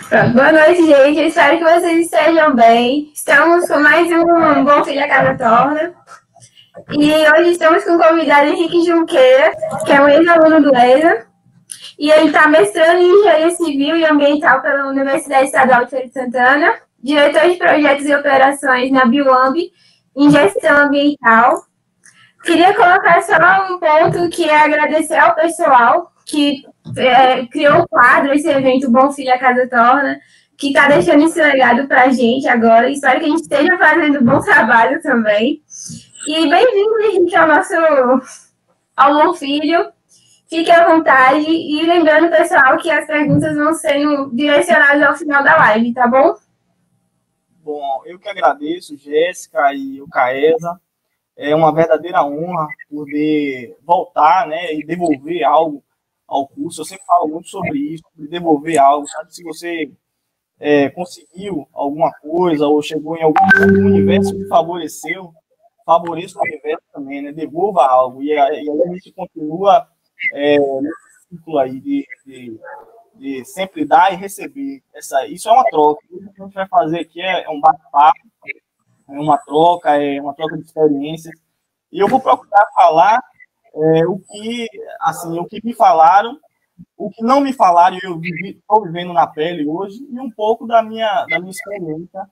Pronto. Boa noite, gente. Eu espero que vocês estejam bem. Estamos com mais um Bom Filho a Casa Torna. E hoje estamos com o convidado Henrique Junqueira, que é um ex-aluno do ESA. E ele está mestrando em Engenharia Civil e Ambiental pela Universidade Estadual de Feira de Santana, diretor de projetos e operações na Bioamb, em gestão ambiental. Queria colocar só um ponto que é agradecer ao pessoal que criou o quadro, esse evento Bom Filho a Casa Torna, que está deixando esse legado para a gente agora. Espero que a gente esteja fazendo um bom trabalho também. E bem-vindo, Henrique, ao Bom Filho. Fique à vontade e lembrando, pessoal, que as perguntas vão sendo direcionadas ao final da live, tá bom? Bom, eu que agradeço, Jéssica e o Caesa. É uma verdadeira honra poder voltar, né, e devolver algo ao curso. Eu sempre falo muito sobre isso, sobre devolver algo. Sabe, se você conseguiu alguma coisa ou chegou em algum universo que favoreceu, favoreça o universo também, né? Devolva algo. E aí a gente continua nesse ciclo aí de sempre dar e receber. Isso é uma troca. O que a gente vai fazer aqui é um bate-papo, é uma troca de experiências. E eu vou procurar falar o que me falaram, o que não me falaram, eu estou vivendo na pele hoje, e um pouco da minha experiência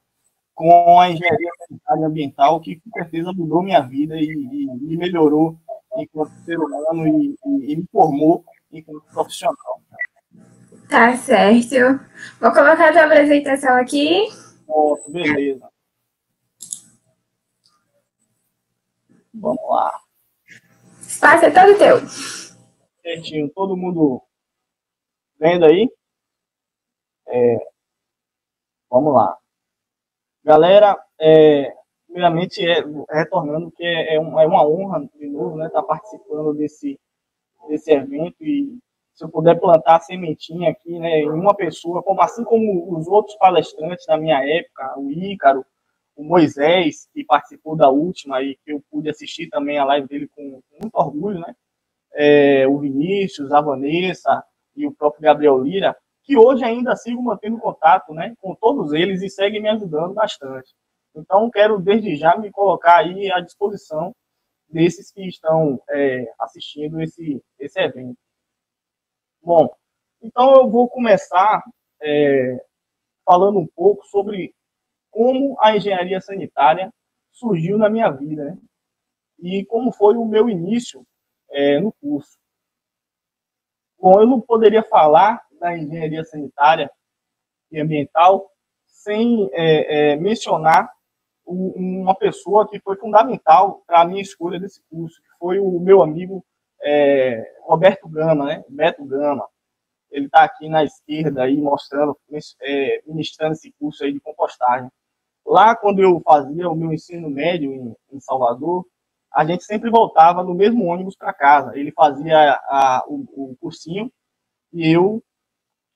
com a engenharia sanitária e ambiental, que com certeza mudou minha vida e me melhorou enquanto ser humano e me formou enquanto profissional. Tá certo. Vou colocar a tua apresentação aqui. Pronto, beleza. Vamos lá. O espaço é todo teu. Certinho, todo mundo vendo aí? Vamos lá. Galera, primeiramente, retornando, que é uma honra, de novo, né, estar participando desse evento, e se eu puder plantar a sementinha aqui, né, em uma pessoa, assim como os outros palestrantes da minha época, o Ícaro, o Moisés, que participou da última e que eu pude assistir também a live dele com muito orgulho, né, o Vinícius, a Vanessa e o próprio Gabriel Lira, que hoje ainda sigo mantendo contato, né, com todos eles e seguem me ajudando bastante. Então, quero desde já me colocar aí à disposição desses que estão assistindo esse evento. Bom, então eu vou começar falando um pouco sobre como a engenharia sanitária surgiu na minha vida, né? E como foi o meu início no curso. Bom, eu não poderia falar da engenharia sanitária e ambiental sem mencionar uma pessoa que foi fundamental para a minha escolha desse curso, que foi o meu amigo Roberto Gama, né? Beto Gama. Ele está aqui na esquerda aí mostrando, ministrando esse curso aí de compostagem. Lá, quando eu fazia o meu ensino médio em Salvador, a gente sempre voltava no mesmo ônibus para casa. Ele fazia o cursinho e eu,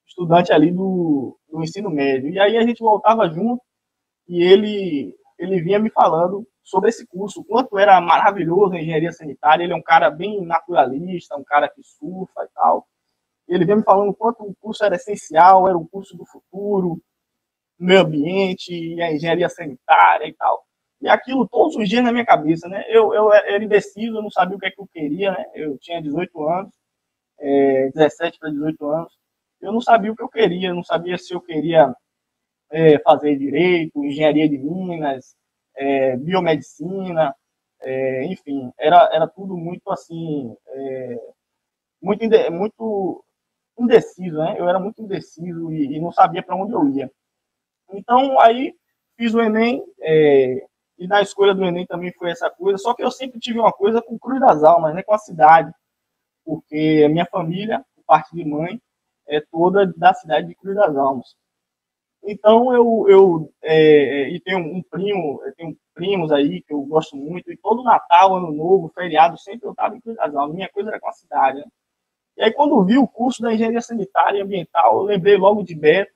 estudante ali do ensino médio. E aí a gente voltava junto e ele vinha me falando sobre esse curso, o quanto era maravilhoso a engenharia sanitária. Ele é um cara bem naturalista, um cara que surfa e tal. Ele vinha me falando o quanto o curso era essencial, era o curso do futuro, meio ambiente, e a engenharia sanitária e tal. E aquilo todos os dias na minha cabeça, né? Eu era indeciso, eu não sabia o que é que eu queria, né? Eu tinha 18 anos, 17 para 18 anos. Eu não sabia o que eu queria, não sabia se eu queria fazer direito, engenharia de minas, biomedicina, enfim, era tudo muito assim, muito indeciso, né? Eu era muito indeciso e não sabia para onde eu ia. Então, aí fiz o Enem, e na escolha do Enem também foi essa coisa, só que eu sempre tive uma coisa com Cruz das Almas, né? Com a cidade, porque a minha família, por parte de mãe, é toda da cidade de Cruz das Almas. Então, e tenho primos aí que eu gosto muito, e todo Natal, Ano Novo, feriado, sempre eu estava em Cruz das Almas. Minha coisa era com a cidade, né? E aí, quando vi o curso da Engenharia Sanitária e Ambiental, eu lembrei logo de Beto,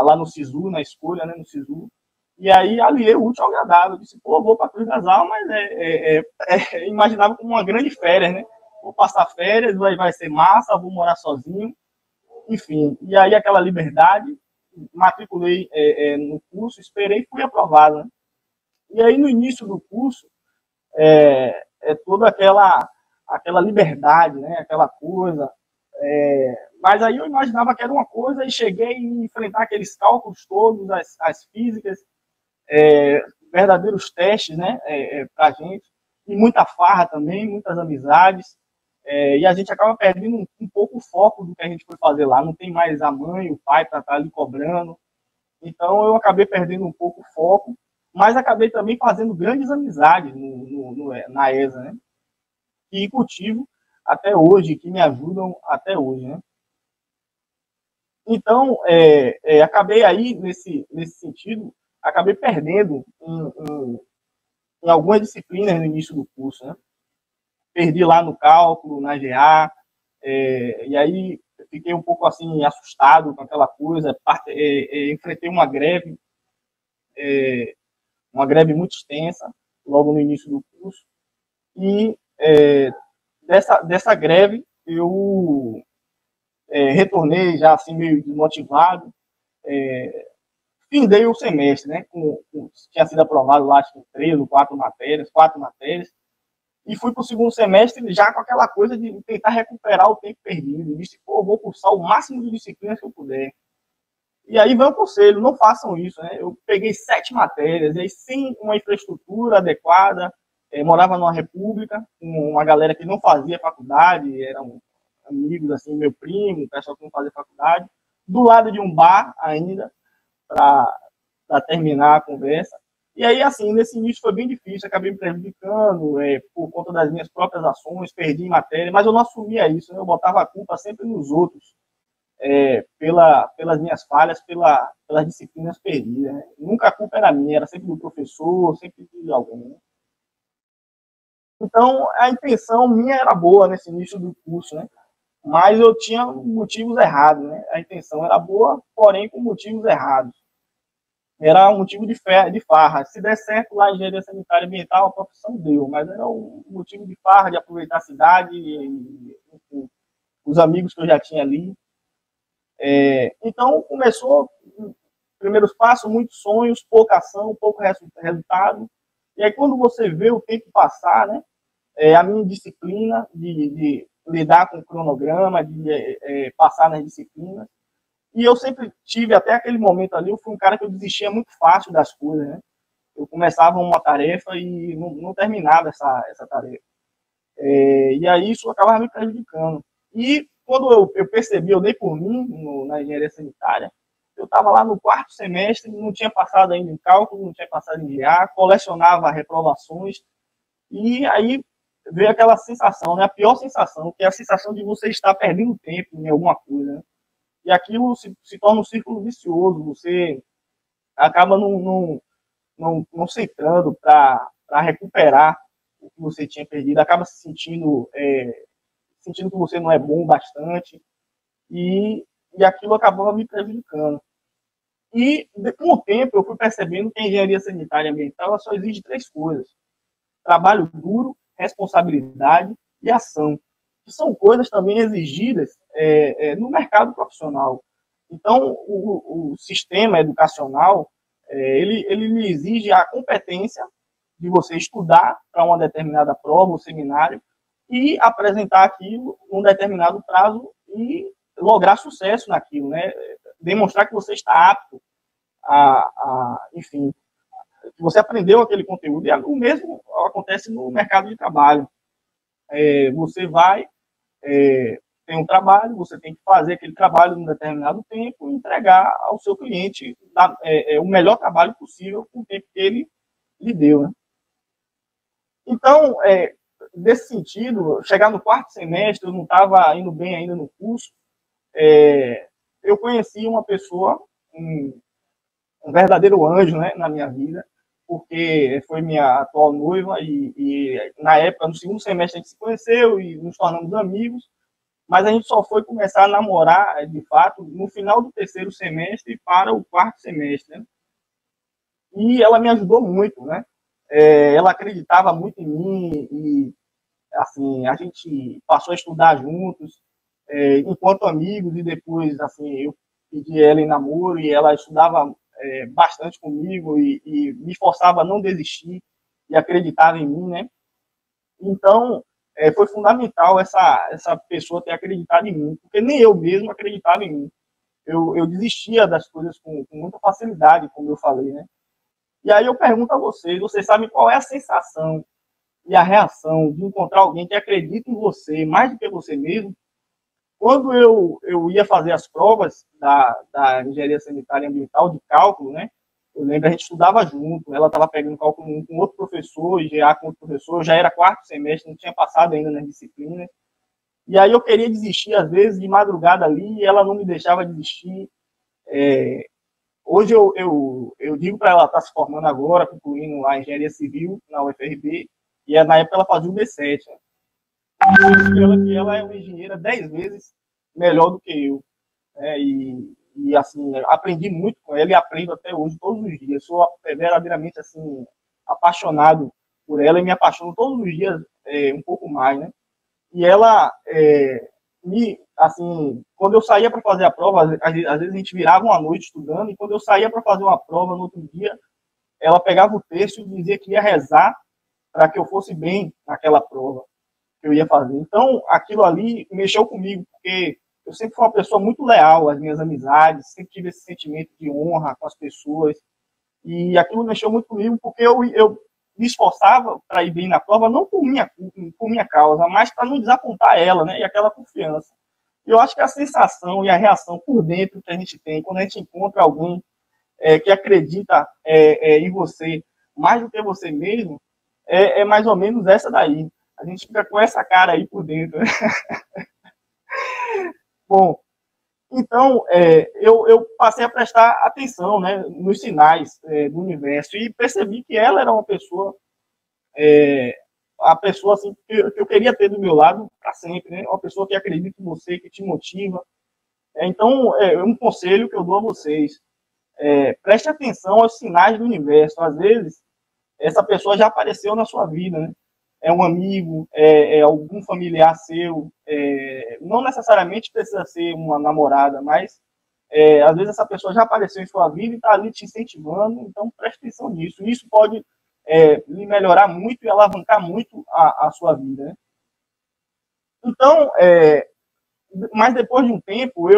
lá no SISU, na escolha, né, no SISU. E aí, aliei o útil ao agradável. Eu disse, pô, vou para Cruz das Almas, imaginava como uma grande férias, né? Vou passar férias, vai ser massa, vou morar sozinho, enfim. E aí, aquela liberdade. matriculei no curso, esperei e fui aprovado, né? E aí, no início do curso, toda aquela liberdade, né? Aquela coisa. Mas aí eu imaginava que era uma coisa e cheguei a enfrentar aqueles cálculos todos, as físicas, verdadeiros testes, né? Para a gente. E muita farra também, muitas amizades. E a gente acaba perdendo um pouco o foco do que a gente foi fazer lá. Não tem mais a mãe, o pai para estar ali cobrando. Então eu acabei perdendo um pouco o foco, mas acabei também fazendo grandes amizades na ESA, né? Que cultivo até hoje, que me ajudam até hoje, né? Então, acabei aí, nesse sentido, acabei perdendo em algumas disciplinas no início do curso, né? Perdi lá no cálculo, na GA, e aí fiquei um pouco assim assustado com aquela coisa, enfrentei uma greve muito extensa logo no início do curso, e dessa greve eu retornei já assim meio desmotivado, findei o semestre, né, tinha sido aprovado lá acho que 3 ou 4 matérias, e fui para o segundo semestre já com aquela coisa de tentar recuperar o tempo perdido. E disse, pô, vou cursar o máximo de disciplinas que eu puder. E aí vem o conselho, não façam isso, né? Eu peguei 7 matérias, e aí sem uma infraestrutura adequada, morava numa república, com uma galera que não fazia faculdade, eram amigos, assim, meu primo, pessoal que não fazia faculdade, do lado de um bar ainda, para terminar a conversa. E aí, assim, nesse início foi bem difícil, acabei me prejudicando por conta das minhas próprias ações, perdi matéria, mas eu não assumia isso, né? Eu botava a culpa sempre nos outros, pelas minhas falhas, pelas disciplinas perdidas, né? Nunca a culpa era minha, era sempre do professor, sempre de alguém, né? Então, a intenção minha era boa nesse início do curso, né? Mas eu tinha motivos errados, né? A intenção era boa, porém com motivos errados. Era um motivo de farra. Se der certo lá em engenharia sanitária e ambiental, a profissão deu, mas era um motivo de farra, de aproveitar a cidade, enfim, os amigos que eu já tinha ali. Então, começou, primeiros passos, muitos sonhos, pouca ação, pouco resultado. E aí, quando você vê o tempo passar, né, a minha disciplina de lidar com o cronograma, de passar nas disciplinas, e eu sempre tive, até aquele momento ali, eu fui um cara que eu desistia muito fácil das coisas, né? Eu começava uma tarefa e não terminava essa tarefa. E aí isso acabava me prejudicando. E quando eu percebi, eu dei por mim na engenharia sanitária, eu estava lá no 4º semestre, não tinha passado ainda em cálculo, não tinha passado em GA, colecionava reprovações, e aí veio aquela sensação, né? A pior sensação, que é a sensação de você estar perdendo tempo em alguma coisa, né? E aquilo se torna um círculo vicioso, você acaba não centrando para recuperar o que você tinha perdido, acaba se sentindo que você não é bom bastante, e aquilo acabou me prejudicando. E com o tempo eu fui percebendo que a engenharia sanitária e ambiental ela só exige 3 coisas: trabalho duro, responsabilidade e ação, que são coisas também exigidas no mercado profissional. Então, o sistema educacional, ele lhe exige a competência de você estudar para uma determinada prova ou seminário e apresentar aquilo num determinado prazo e lograr sucesso naquilo, né? Demonstrar que você está apto enfim, que você aprendeu aquele conteúdo. E o mesmo acontece no mercado de trabalho. Você vai, tem um trabalho, você tem que fazer aquele trabalho num determinado tempo e entregar ao seu cliente o melhor trabalho possível com o tempo que ele lhe deu, né? Então, nesse sentido, chegar no 4º semestre, eu não estava indo bem ainda no curso, eu conheci uma pessoa, um verdadeiro anjo, né, na minha vida, porque foi minha atual noiva e na época, no 2º semestre, a gente se conheceu e nos tornamos amigos, mas a gente só foi começar a namorar, de fato, no final do 3º semestre para o 4º semestre, né? E ela me ajudou muito, né? Ela acreditava muito em mim e, assim, a gente passou a estudar juntos, enquanto amigos, e depois, assim, pedi ela em namoro e ela estudava bastante comigo e me forçava a não desistir e acreditava em mim, né? Então, foi fundamental essa pessoa ter acreditado em mim, porque nem eu mesmo acreditava em mim. Eu desistia das coisas com muita facilidade, como eu falei, né? E aí eu pergunto a vocês sabem qual é a sensação e a reação de encontrar alguém que acredita em você mais do que você mesmo? Quando eu ia fazer as provas da engenharia sanitária e ambiental de cálculo, né? Eu lembro, a gente estudava junto, ela estava pegando cálculo 1 com outro professor, IGA com outro professor, já era quarto semestre, não tinha passado ainda nas disciplinas. E aí eu queria desistir, às vezes, de madrugada ali, e ela não me deixava desistir. Hoje eu digo para ela estar se formando agora, concluindo a engenharia civil na UFRB, e na época ela fazia o B7. Né? Que ela é uma engenheira 10 vezes melhor do que eu. Né? E assim, aprendi muito com ela e aprendo até hoje, todos os dias. Sou verdadeiramente assim, apaixonado por ela e me apaixono todos os dias um pouco mais, né? E ela, assim, quando eu saía para fazer a prova, às vezes a gente virava uma noite estudando, e quando eu saía para fazer uma prova no outro dia, ela pegava o texto e dizia que ia rezar para que eu fosse bem naquela prova que eu ia fazer. Então, aquilo ali mexeu comigo, porque eu sempre fui uma pessoa muito leal às minhas amizades, sempre tive esse sentimento de honra com as pessoas, e aquilo mexeu muito comigo, porque eu me esforçava para ir bem na prova, não por minha causa, mas para não desapontar ela, né, e aquela confiança. E eu acho que a sensação e a reação por dentro que a gente tem, quando a gente encontra alguém que acredita em você mais do que você mesmo, é mais ou menos essa daí. A gente fica com essa cara aí por dentro. Bom, então eu passei a prestar atenção, né, nos sinais do universo e percebi que ela era uma pessoa, a pessoa assim, que eu queria ter do meu lado para sempre, né, uma pessoa que acredita em você, que te motiva. Então, um conselho que eu dou a vocês, preste atenção aos sinais do universo. Às vezes, essa pessoa já apareceu na sua vida, né? É um amigo, algum familiar seu, não necessariamente precisa ser uma namorada, mas às vezes essa pessoa já apareceu em sua vida e está ali te incentivando, então preste atenção nisso. Isso pode lhe melhorar muito e alavancar muito a sua vida. Né? Então, mas depois de um tempo,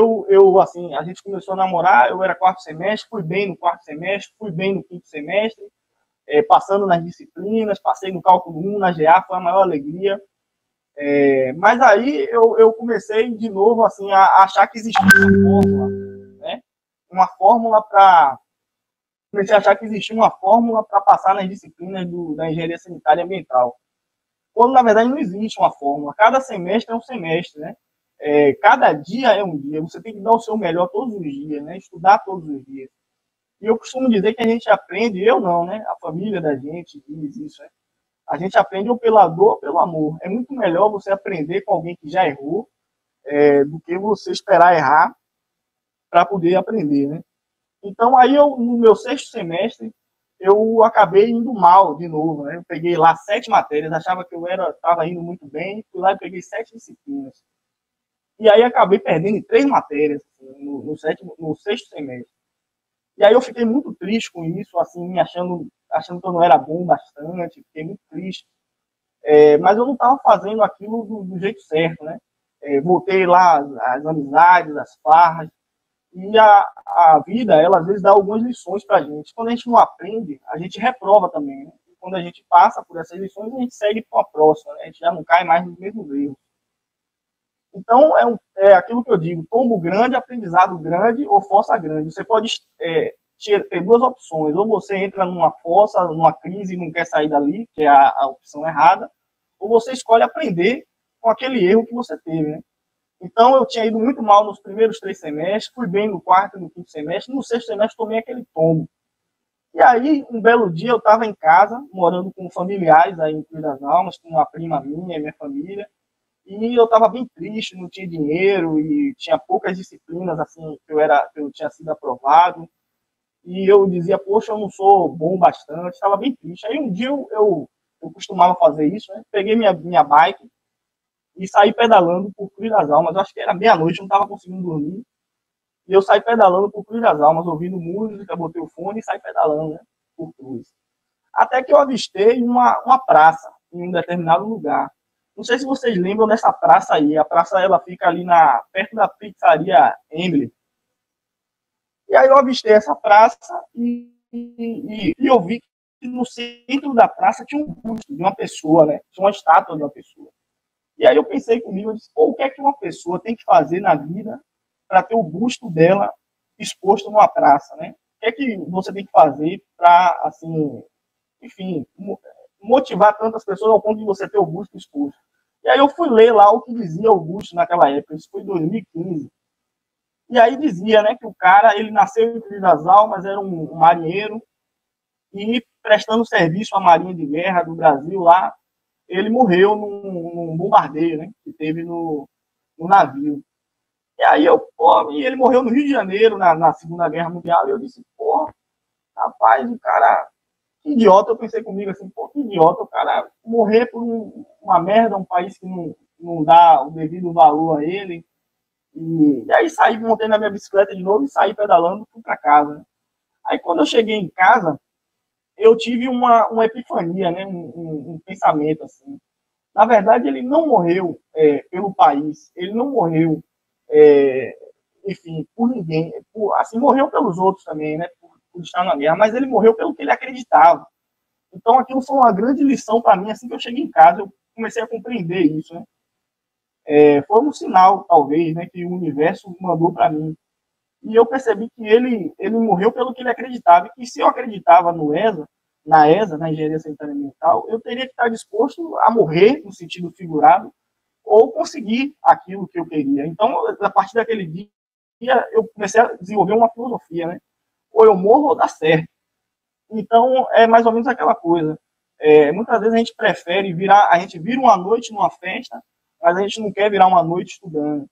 assim, a gente começou a namorar, eu era quarto semestre, fui bem no quarto semestre, fui bem no quinto semestre, passando nas disciplinas, passei no cálculo 1, na GA, foi a maior alegria. Mas aí eu comecei de novo assim, a achar que existia uma fórmula, né? Uma fórmula para... Comecei a achar que existia uma fórmula para passar nas disciplinas da engenharia sanitária e ambiental. Quando, na verdade, não existe uma fórmula. Cada semestre é um semestre, né? Cada dia é um dia. Você tem que dar o seu melhor todos os dias, né? Estudar todos os dias. E eu costumo dizer que a gente aprende, eu não, né? A família da gente diz isso, né? A gente aprende ou pela dor ou pelo amor. É muito melhor você aprender com alguém que já errou do que você esperar errar para poder aprender, né? Então, aí no meu sexto semestre, eu acabei indo mal de novo, né? Eu peguei lá 7 matérias, achava que eu estava indo muito bem, fui lá e peguei 7 disciplinas. E aí acabei perdendo em 3 matérias assim, no sexto semestre. E aí eu fiquei muito triste com isso, assim, me achando que eu não era bom bastante, fiquei muito triste. Mas eu não estava fazendo aquilo do jeito certo, né? Voltei lá as amizades, as farras, e a vida, ela às vezes dá algumas lições para a gente. Quando a gente não aprende, a gente reprova também, né? E quando a gente passa por essas lições, a gente segue para a próxima, né? A gente já não cai mais nos mesmos erros. Então, é aquilo que eu digo, tombo grande, aprendizado grande ou fossa grande. Você pode ter duas opções, ou você entra numa fossa, numa crise e não quer sair dali, que é a opção errada, ou você escolhe aprender com aquele erro que você teve, né? Então, eu tinha ido muito mal nos primeiros 3 semestres, fui bem no quarto e no quinto semestre, no sexto semestre tomei aquele tombo. E aí, um belo dia, eu estava em casa, morando com familiares aí em Cruz das Almas, com uma prima minha, minha família, e eu estava bem triste, não tinha dinheiro e tinha poucas disciplinas assim que eu tinha sido aprovado. E eu dizia, poxa, eu não sou bom bastante, estava bem triste. Aí um dia eu costumava fazer isso, né? Peguei minha bike e saí pedalando por Cruz das Almas. Eu acho que era meia-noite, eu não estava conseguindo dormir. E eu saí pedalando por Cruz das Almas, ouvindo música, botei o fone e saí pedalando, né, por Cruz. Até que eu avistei uma praça em um determinado lugar. Não sei se vocês lembram dessa praça aí. A praça ela fica ali perto da pizzaria Emily. E aí eu avistei essa praça e eu vi que no centro da praça tinha um busto de uma pessoa, né? Tinha uma estátua de uma pessoa. E aí eu pensei comigo, eu disse, pô, o que é que uma pessoa tem que fazer na vida para ter o busto dela exposto numa praça, né? O que é que você tem que fazer para, assim, enfim, motivar tantas pessoas ao ponto de você ter o busto exposto? E aí eu fui ler lá o que dizia o busto naquela época, isso foi em 2015. E aí dizia, né, que o cara, ele nasceu em Cruz das Almas, era um marinheiro, e prestando serviço à Marinha de Guerra do Brasil lá, ele morreu num bombardeio, né, que teve no navio. E aí e ele morreu no Rio de Janeiro, na Segunda Guerra Mundial, e eu disse, porra, rapaz, o cara, que idiota, eu pensei comigo assim, pô, que idiota, o cara morrer por uma merda, um país que não dá o devido valor a ele. E aí saí, montei na minha bicicleta de novo e saí pedalando, fui para casa. Né? Aí quando eu cheguei em casa, eu tive uma epifania, né? Um pensamento assim. Na verdade, ele não morreu pelo país, ele não morreu, é, enfim, por ninguém. Assim, morreu pelos outros também, né? Por estar na guerra, mas ele morreu pelo que ele acreditava. Então, aquilo foi uma grande lição para mim. Assim que eu cheguei em casa, eu comecei a compreender isso, né? Foi um sinal, talvez, né, que o universo mandou para mim. E eu percebi que ele morreu pelo que ele acreditava. E que se eu acreditava no ESA, na Engenharia Sanitária Ambiental, eu teria que estar disposto a morrer, no sentido figurado, ou conseguir aquilo que eu queria. Então, a partir daquele dia, eu comecei a desenvolver uma filosofia, né? Ou eu morro ou dá certo. Então, é mais ou menos aquela coisa. Muitas vezes a gente prefere a gente vira uma noite numa festa, mas a gente não quer virar uma noite estudando.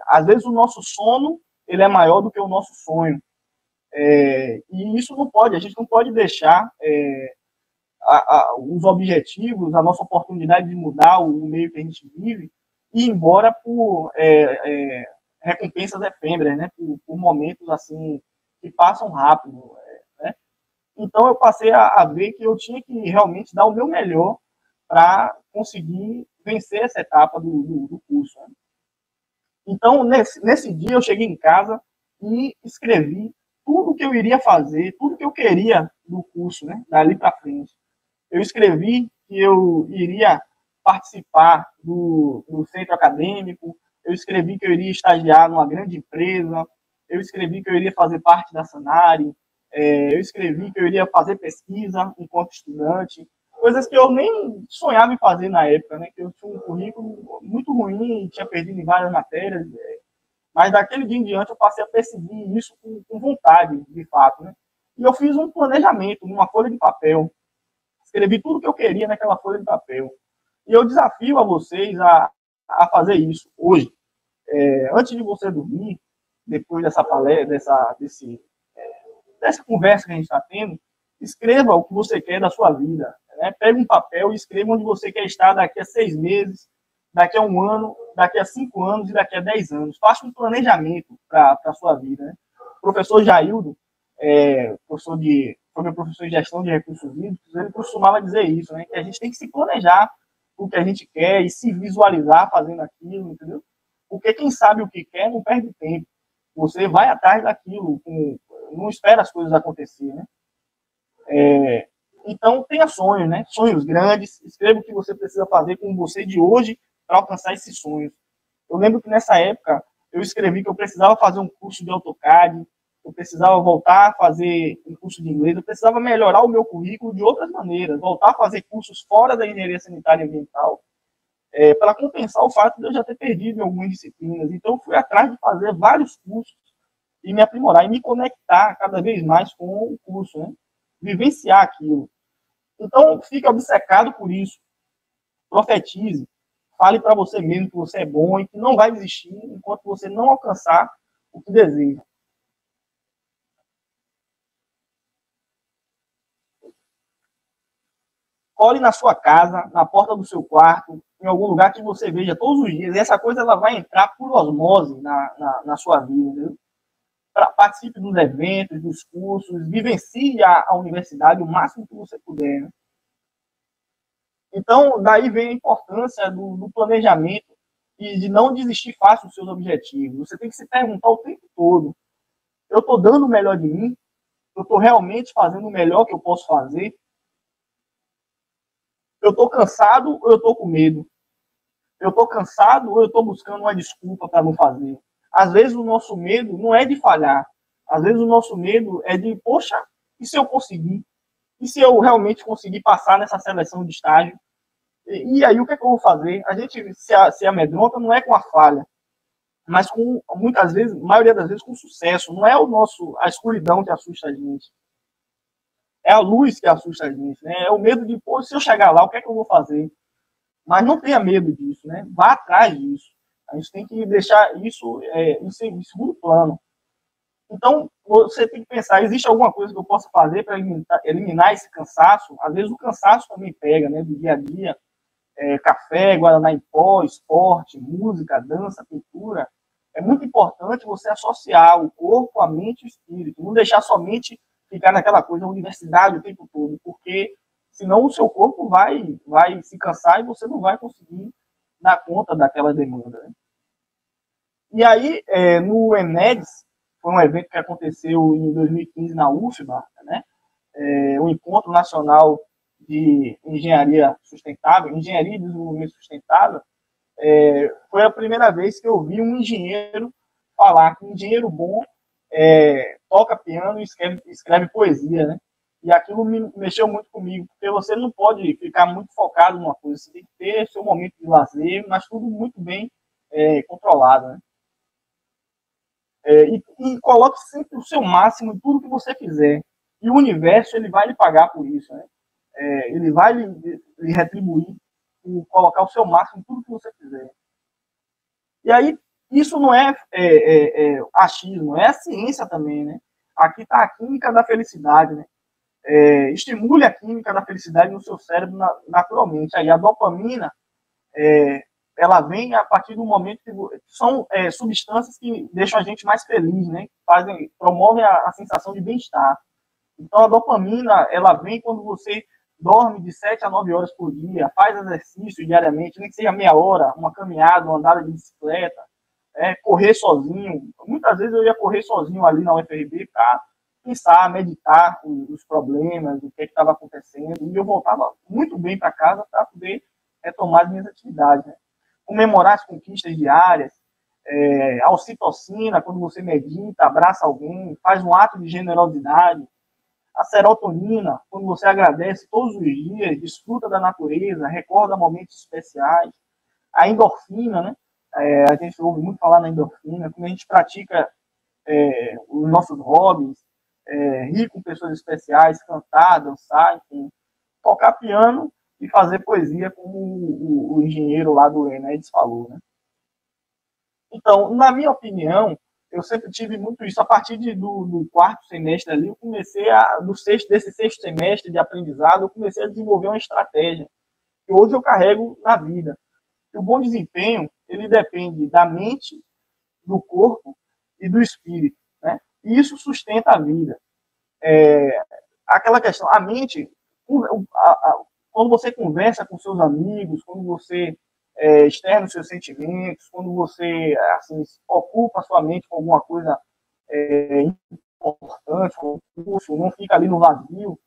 Às vezes o nosso sono ele é maior do que o nosso sonho. E isso não pode, a gente não pode deixar os objetivos, a nossa oportunidade de mudar o meio que a gente vive, ir embora por recompensas efêmeras, né? Por momentos assim que passam rápido. Né? Então eu passei a ver que eu tinha que realmente dar o meu melhor para conseguir vencer essa etapa do curso. Né? Então, nesse dia, eu cheguei em casa e escrevi tudo que eu iria fazer, tudo que eu queria do curso, né, dali para frente. Eu escrevi que eu iria participar do centro acadêmico, eu escrevi que eu iria estagiar numa grande empresa, eu escrevi que eu iria fazer parte da Sanari, eu escrevi que eu iria fazer pesquisa enquanto estudante, coisas que eu nem sonhava em fazer na época, né? Que eu tinha um currículo muito ruim, tinha perdido em várias matérias, mas daquele dia em diante eu passei a perseguir isso com vontade, de fato, né? E eu fiz um planejamento numa folha de papel, escrevi tudo que eu queria naquela folha de papel. E eu desafio a vocês a fazer isso hoje. Antes de você dormir, depois dessa palestra, dessa conversa que a gente está tendo, escreva o que você quer da sua vida. Né? Pegue um papel e escreva onde você quer estar daqui a 6 meses, daqui a 1 ano, daqui a 5 anos e daqui a 10 anos. Faça um planejamento para a sua vida. Né? O professor Jaildo, foi meu professor de gestão de recursos hídricos, ele costumava dizer isso, né? Que a gente tem que se planejar o que a gente quer e se visualizar fazendo aquilo, entendeu? Porque quem sabe o que quer não perde tempo. Você vai atrás daquilo, não espera as coisas acontecer, né? Então, tenha sonhos, né? Sonhos grandes. Escreva o que você precisa fazer com você de hoje para alcançar esses sonhos. Eu lembro que nessa época eu escrevi que eu precisava fazer um curso de AutoCAD, eu precisava voltar a fazer um curso de inglês, eu precisava melhorar o meu currículo de outras maneiras, voltar a fazer cursos fora da engenharia sanitária e ambiental, para compensar o fato de eu já ter perdido em algumas disciplinas. Então, eu fui atrás de fazer vários cursos e me aprimorar e me conectar cada vez mais com o curso, né? Vivenciar aquilo. Então, fique obcecado por isso. Profetize. Fale para você mesmo que você é bom e que não vai desistir enquanto você não alcançar o que deseja. Cole na sua casa, na porta do seu quarto, em algum lugar que você veja todos os dias. E essa coisa ela vai entrar por osmose na sua vida, entendeu? Participe dos eventos, dos cursos, vivencie a universidade o máximo que você puder. Né? Então, daí vem a importância do planejamento e de não desistir fácil dos seus objetivos. Você tem que se perguntar o tempo todo: eu estou dando o melhor de mim? Eu estou realmente fazendo o melhor que eu posso fazer? Eu estou cansado ou eu estou com medo? Eu estou cansado ou eu estou buscando uma desculpa para não fazer? Às vezes o nosso medo não é de falhar. Às vezes o nosso medo é de, poxa, e se eu conseguir? E se eu realmente conseguir passar nessa seleção de estágio? E aí o que é que eu vou fazer? A gente se amedronta não é com a falha, mas com, muitas vezes, a maioria das vezes, com sucesso. Não é a escuridão que assusta a gente. É a luz que assusta a gente, né? É o medo de, pô, se eu chegar lá, o que é que eu vou fazer? Mas não tenha medo disso, né? Vá atrás disso. A gente tem que deixar isso em segundo plano. Então, você tem que pensar, existe alguma coisa que eu possa fazer para eliminar esse cansaço? Às vezes o cansaço também pega, né? Do dia a dia. Café, guaraná em pó, esporte, música, dança, pintura. É muito importante você associar o corpo, a mente e o espírito. Não deixar somente ficar naquela coisa, universidade o tempo todo, porque senão o seu corpo vai se cansar e você não vai conseguir dar conta daquela demanda. Né? E aí, no ENEDS, foi um evento que aconteceu em 2015 na UFBA, né? O Encontro Nacional de Engenharia Sustentável, Engenharia e Desenvolvimento Sustentável, foi a primeira vez que eu vi um engenheiro falar que um engenheiro bom toca piano e escreve poesia, né? E aquilo me mexeu muito comigo, porque você não pode ficar muito focado numa coisa, você tem que ter seu momento de lazer, mas tudo muito bem controlado, né? E coloque sempre o seu máximo em tudo que você fizer. E o universo ele vai lhe pagar por isso, né? Ele vai lhe retribuir e colocar o seu máximo em tudo que você fizer. E aí, isso não achismo, é a ciência também, né? Aqui está a química da felicidade, né? Estimule a química da felicidade no seu cérebro naturalmente. Aí a dopamina, ela vem a partir do momento que são substâncias que deixam a gente mais feliz, né? Promovem a sensação de bem-estar. Então a dopamina, ela vem quando você dorme de 7 a 9 horas por dia, faz exercício diariamente, nem que seja meia hora, uma caminhada, uma andada de bicicleta, correr sozinho. Muitas vezes eu ia correr sozinho ali na UFRB para pensar, meditar os problemas, o que estava acontecendo, e eu voltava muito bem para casa para poder retomar as minhas atividades. Né? Comemorar as conquistas diárias, a ocitocina, quando você medita, abraça alguém, faz um ato de generosidade, a serotonina, quando você agradece todos os dias, desfruta da natureza, recorda momentos especiais, a endorfina, né? A gente ouve muito falar na endorfina, quando a gente pratica os nossos hobbies, rir com pessoas especiais, cantar, dançar, enfim, tocar piano e fazer poesia, como o engenheiro lá do Enéas falou, né? Então, na minha opinião, eu sempre tive muito isso. A partir do quarto semestre ali, eu comecei desse sexto semestre de aprendizado, eu comecei a desenvolver uma estratégia que hoje eu carrego na vida. E o bom desempenho, ele depende da mente, do corpo e do espírito, né? E isso sustenta a vida. Aquela questão, a mente, quando você conversa com seus amigos, quando você externa os seus sentimentos, quando você assim, ocupa a sua mente com alguma coisa importante, com um curso, não fica ali no vazio,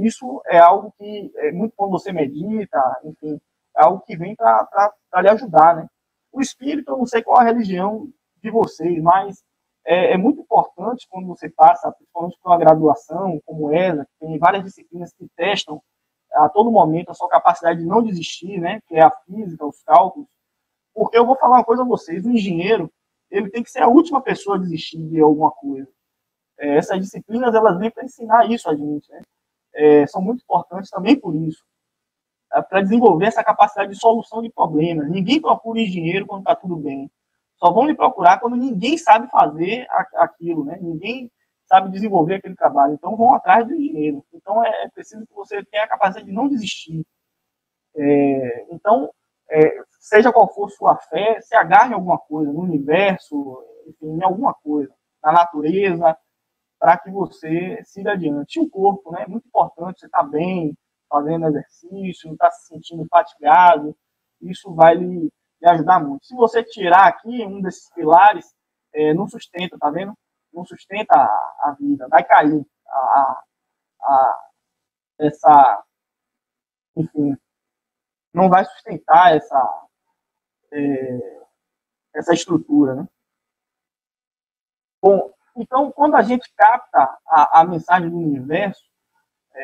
isso é algo que, muito quando você medita, enfim, é algo que vem para lhe ajudar, né? O espírito, eu não sei qual a religião de vocês, mas muito importante quando você passa, principalmente por uma graduação como essa, que tem várias disciplinas que testam a todo momento a sua capacidade de não desistir, né? Que é a física, os cálculos. Porque eu vou falar uma coisa a vocês, o engenheiro, ele tem que ser a última pessoa a desistir de alguma coisa. Essas disciplinas, elas vêm para ensinar isso a gente, né? São muito importantes também por isso, para desenvolver essa capacidade de solução de problemas. Ninguém procura engenheiro quando está tudo bem. Só vão lhe procurar quando ninguém sabe fazer aquilo, né? Ninguém sabe desenvolver aquele trabalho. Então, vão atrás do engenheiro. Então, é preciso que você tenha a capacidade de não desistir. Então, seja qual for sua fé, se agarre em alguma coisa, no universo, enfim, em alguma coisa, na natureza, para que você siga adiante. E o corpo, né? É muito importante, você está bem, fazendo exercício, não está se sentindo fatigado, isso vai lhe ajudar muito. Se você tirar aqui um desses pilares, não sustenta, tá vendo? Não sustenta a vida, vai cair essa, enfim, não vai sustentar essa estrutura, né? Bom, então, quando a gente capta a mensagem do universo,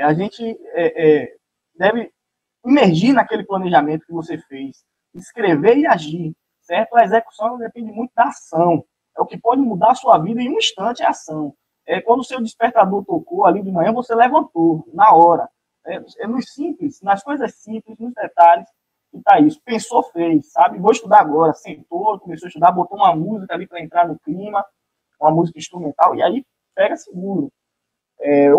a gente deve imergir naquele planejamento que você fez, escrever e agir, certo? A execução depende muito da ação. É o que pode mudar a sua vida em um instante, é a ação. Quando o seu despertador tocou ali de manhã, você levantou, na hora. Nos simples, nas coisas simples, nos detalhes, que está isso. Pensou, fez, sabe? Vou estudar agora. Sentou, começou a estudar, botou uma música ali para entrar no clima, uma música instrumental, e aí pega seguro.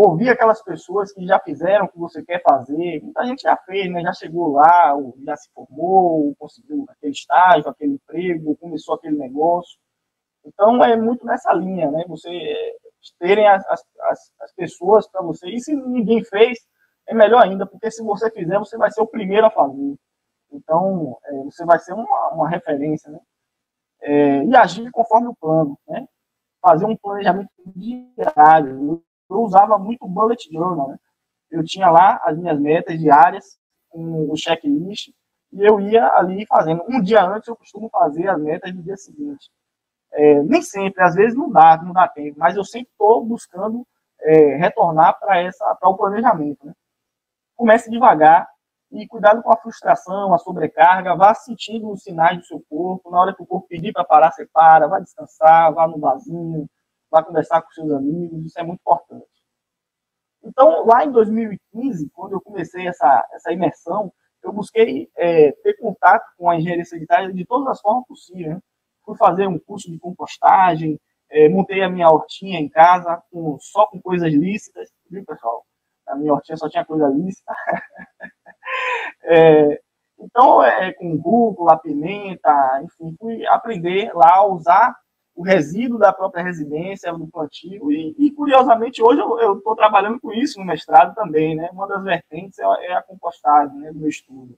Ouvir aquelas pessoas que já fizeram o que você quer fazer. Muita gente já fez, né? Já chegou lá, já se formou, conseguiu aquele estágio, aquele emprego, começou aquele negócio. Então, é muito nessa linha, né? Você terem as pessoas para você. E se ninguém fez, é melhor ainda, porque se você fizer, você vai ser o primeiro a fazer. Então, você vai ser uma referência, né? E agir conforme o plano, né? Fazer um planejamento diário. Eu usava muito bullet journal, né? Eu tinha lá as minhas metas diárias, com o checklist, e eu ia ali fazendo. Um dia antes eu costumo fazer as metas do dia seguinte. Nem sempre, às vezes não dá tempo, mas eu sempre estou buscando retornar para o planejamento, né? Comece devagar e cuidado com a frustração, a sobrecarga, vá sentindo os sinais do seu corpo. Na hora que o corpo pedir para parar, você para, vá descansar, vá no barzinho, vá conversar com seus amigos, isso é muito importante. Então, lá em 2015, quando eu comecei essa imersão, eu busquei ter contato com a engenharia sanitária de todas as formas possíveis, né? Fui fazer um curso de compostagem, montei a minha hortinha em casa, só com coisas lícitas, viu, pessoal? A minha hortinha só tinha coisa lícita. Então, com rúcula, pimenta, enfim, fui aprender lá a usar o resíduo da própria residência, do plantio, e curiosamente, hoje eu estou trabalhando com isso no mestrado também, né? Uma das vertentes é a compostagem, né, do meu estudo.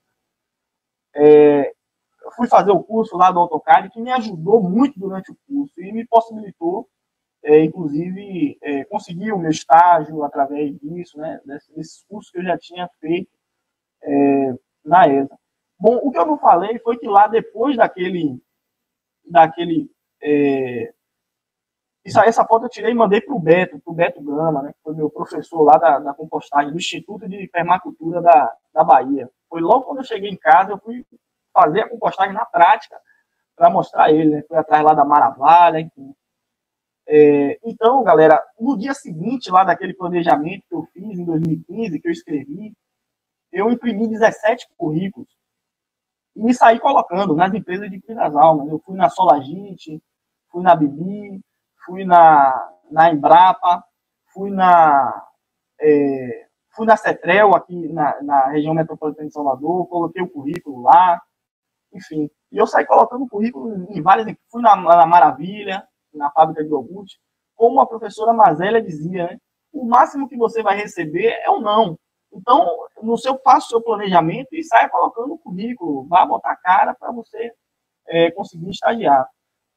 Eu fui fazer o curso lá do AutoCAD, que me ajudou muito durante o curso, e me possibilitou, inclusive, conseguir o meu estágio através disso, né? Desses cursos que eu já tinha feito na ESA. Bom, o que eu não falei foi que lá, depois essa foto eu tirei e mandei para o Beto Gama, né, que foi meu professor lá da compostagem, do Instituto de Permacultura da Bahia. Foi logo quando eu cheguei em casa, eu fui fazer a compostagem na prática, para mostrar a ele, né, fui atrás lá da Maravalha, enfim. Então, galera, no dia seguinte lá daquele planejamento que eu fiz em 2015, que eu escrevi, eu imprimi 17 currículos e me saí colocando nas empresas de Cuida das Almas. Eu fui na Solagite, fui na Bibi, fui na Embrapa, fui na Cetrel, aqui na região metropolitana de Salvador, coloquei o currículo lá, enfim. E eu saí colocando o currículo em várias, fui na Maravilha, na fábrica de iogurte, como a professora Mazélia dizia, né? O máximo que você vai receber é um não. Então, faça o seu planejamento e saia colocando o currículo, vá botar a cara para você conseguir estagiar.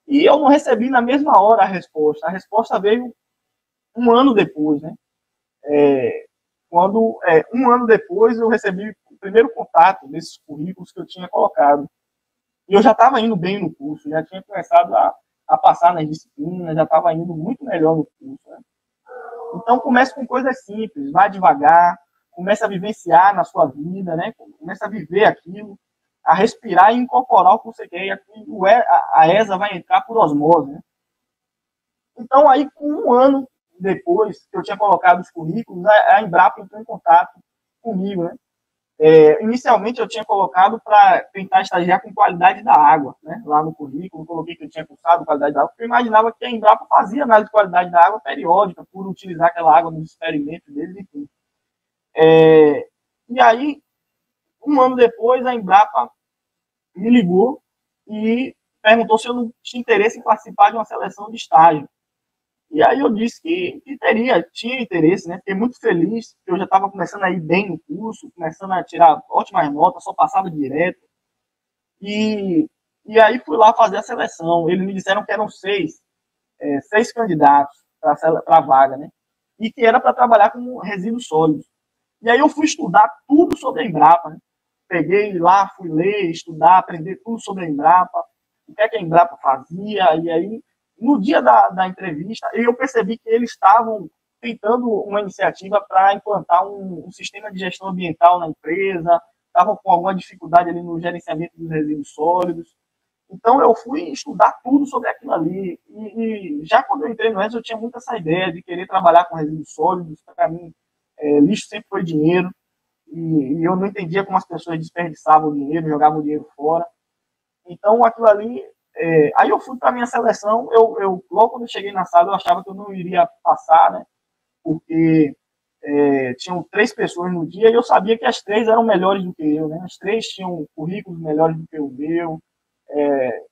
E eu não recebi na mesma hora a resposta. A resposta veio um ano depois, né? Um ano depois eu recebi o primeiro contato desses currículos que eu tinha colocado. E eu já estava indo bem no curso, já tinha começado a passar nas disciplinas, já estava indo muito melhor no curso, né? Então, comece com coisas simples, vá devagar, comece a vivenciar na sua vida, né? Comece a viver aquilo, a respirar e incorporar o que você quer. E a ESA vai entrar por osmose, né? Então, aí, com um ano depois que eu tinha colocado os currículos, a Embrapa entrou em contato comigo, né? Inicialmente eu tinha colocado para tentar estagiar com qualidade da água, né? Lá no currículo, coloquei que eu tinha cursado qualidade da água, porque eu imaginava que a Embrapa fazia análise de qualidade da água periódica, por utilizar aquela água nos experimentos deles, enfim. E aí, um ano depois, a Embrapa me ligou e perguntou se eu não tinha interesse em participar de uma seleção de estágio. E aí eu disse que tinha interesse, né? Fiquei muito feliz, que eu já estava começando a ir bem no curso, começando a tirar ótimas notas, só passava direto. E, e aí fui lá fazer a seleção. Eles me disseram que eram seis candidatos para a vaga, né? E que era para trabalhar com resíduos sólidos. E aí eu fui estudar tudo sobre a Embrapa, né? Peguei lá, fui ler, estudar, aprender tudo sobre a Embrapa, o que é que a Embrapa fazia, e aí, no dia da entrevista, eu percebi que eles estavam tentando uma iniciativa para implantar um sistema de gestão ambiental na empresa, estavam com alguma dificuldade ali no gerenciamento dos resíduos sólidos. Então, eu fui estudar tudo sobre aquilo ali, e já quando eu entrei no ESA, eu tinha muito essa ideia de querer trabalhar com resíduos sólidos. Para mim, lixo sempre foi dinheiro, e eu não entendia como as pessoas desperdiçavam o dinheiro, jogavam o dinheiro fora. Então, aquilo ali... aí eu fui para a minha seleção, logo quando eu cheguei na sala, eu achava que eu não iria passar, né? Porque tinham 3 pessoas no dia, e eu sabia que as 3 eram melhores do que eu, né? As 3 tinham currículos melhores do que o meu,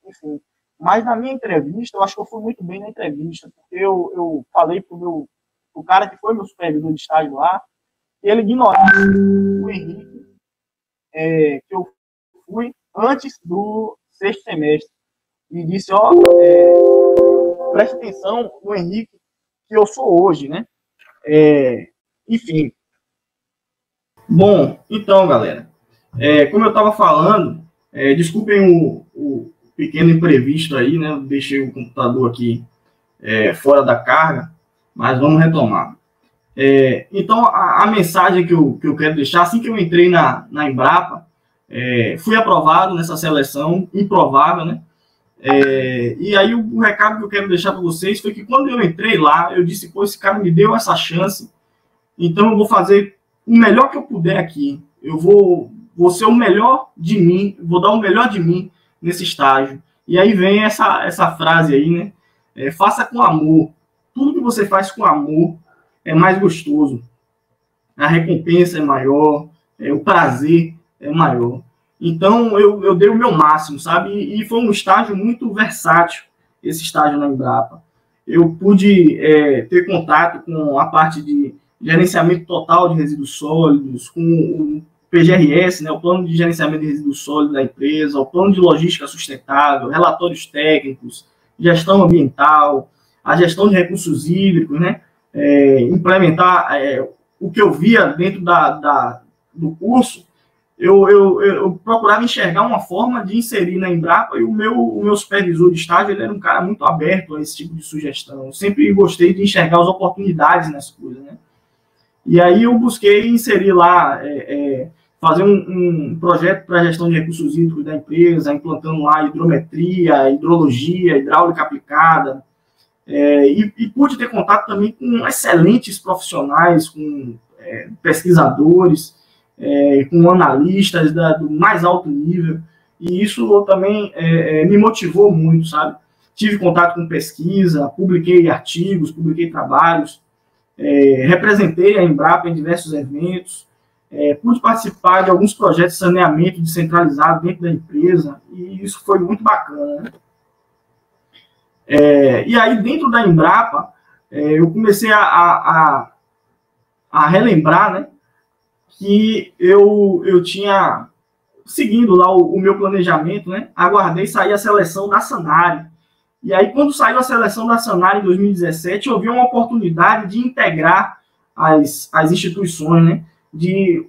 enfim. Mas na minha entrevista, eu acho que eu fui muito bem na entrevista, porque eu falei pro cara que foi meu supervisor de estágio lá, que ele ignorava o Henrique, que eu fui antes do 6º semestre. E disse, preste atenção no Henrique que eu sou hoje, né? Enfim. Bom, então, galera, como eu estava falando, desculpem o pequeno imprevisto aí, né? Eu deixei o computador aqui fora da carga, mas vamos retomar. Então, a mensagem que eu quero deixar, assim que eu entrei na Embrapa, fui aprovado nessa seleção, improvável, né? E aí o recado que eu quero deixar para vocês foi que quando eu entrei lá, eu disse, pô, esse cara me deu essa chance, então eu vou fazer o melhor que eu puder aqui. Eu vou ser o melhor de mim, vou dar o melhor de mim nesse estágio. E aí vem essa frase aí, né? Faça com amor. Tudo que você faz com amor é mais gostoso. A recompensa é maior, o prazer é maior. Então, eu dei o meu máximo, sabe? E foi um estágio muito versátil, esse estágio na Embrapa. Eu pude ter contato com a parte de gerenciamento total de resíduos sólidos, com o PGRS, né, o Plano de Gerenciamento de Resíduos Sólidos da empresa, o Plano de Logística Sustentável, relatórios técnicos, gestão ambiental, a gestão de recursos hídricos, né? Implementar o que eu via dentro do curso. Eu procurava enxergar uma forma de inserir na Embrapa, e o meu supervisor de estágio, ele era um cara muito aberto a esse tipo de sugestão. Eu sempre gostei de enxergar as oportunidades nas coisas, né? E aí eu busquei inserir lá, fazer um projeto para a gestão de recursos hídricos da empresa, implantando lá hidrometria, hidrologia, hidráulica aplicada, e pude ter contato também com excelentes profissionais, com pesquisadores, com analistas do mais alto nível, e isso também me motivou muito, sabe? Tive contato com pesquisa, publiquei artigos, publiquei trabalhos, representei a Embrapa em diversos eventos, pude participar de alguns projetos de saneamento descentralizado dentro da empresa, e isso foi muito bacana, né? E aí, dentro da Embrapa, eu comecei a relembrar, né, que eu tinha, seguindo lá o meu planejamento, né, aguardei sair a seleção da Sanari. E aí, quando saiu a seleção da Sanari em 2017, eu vi uma oportunidade de integrar as instituições, né, de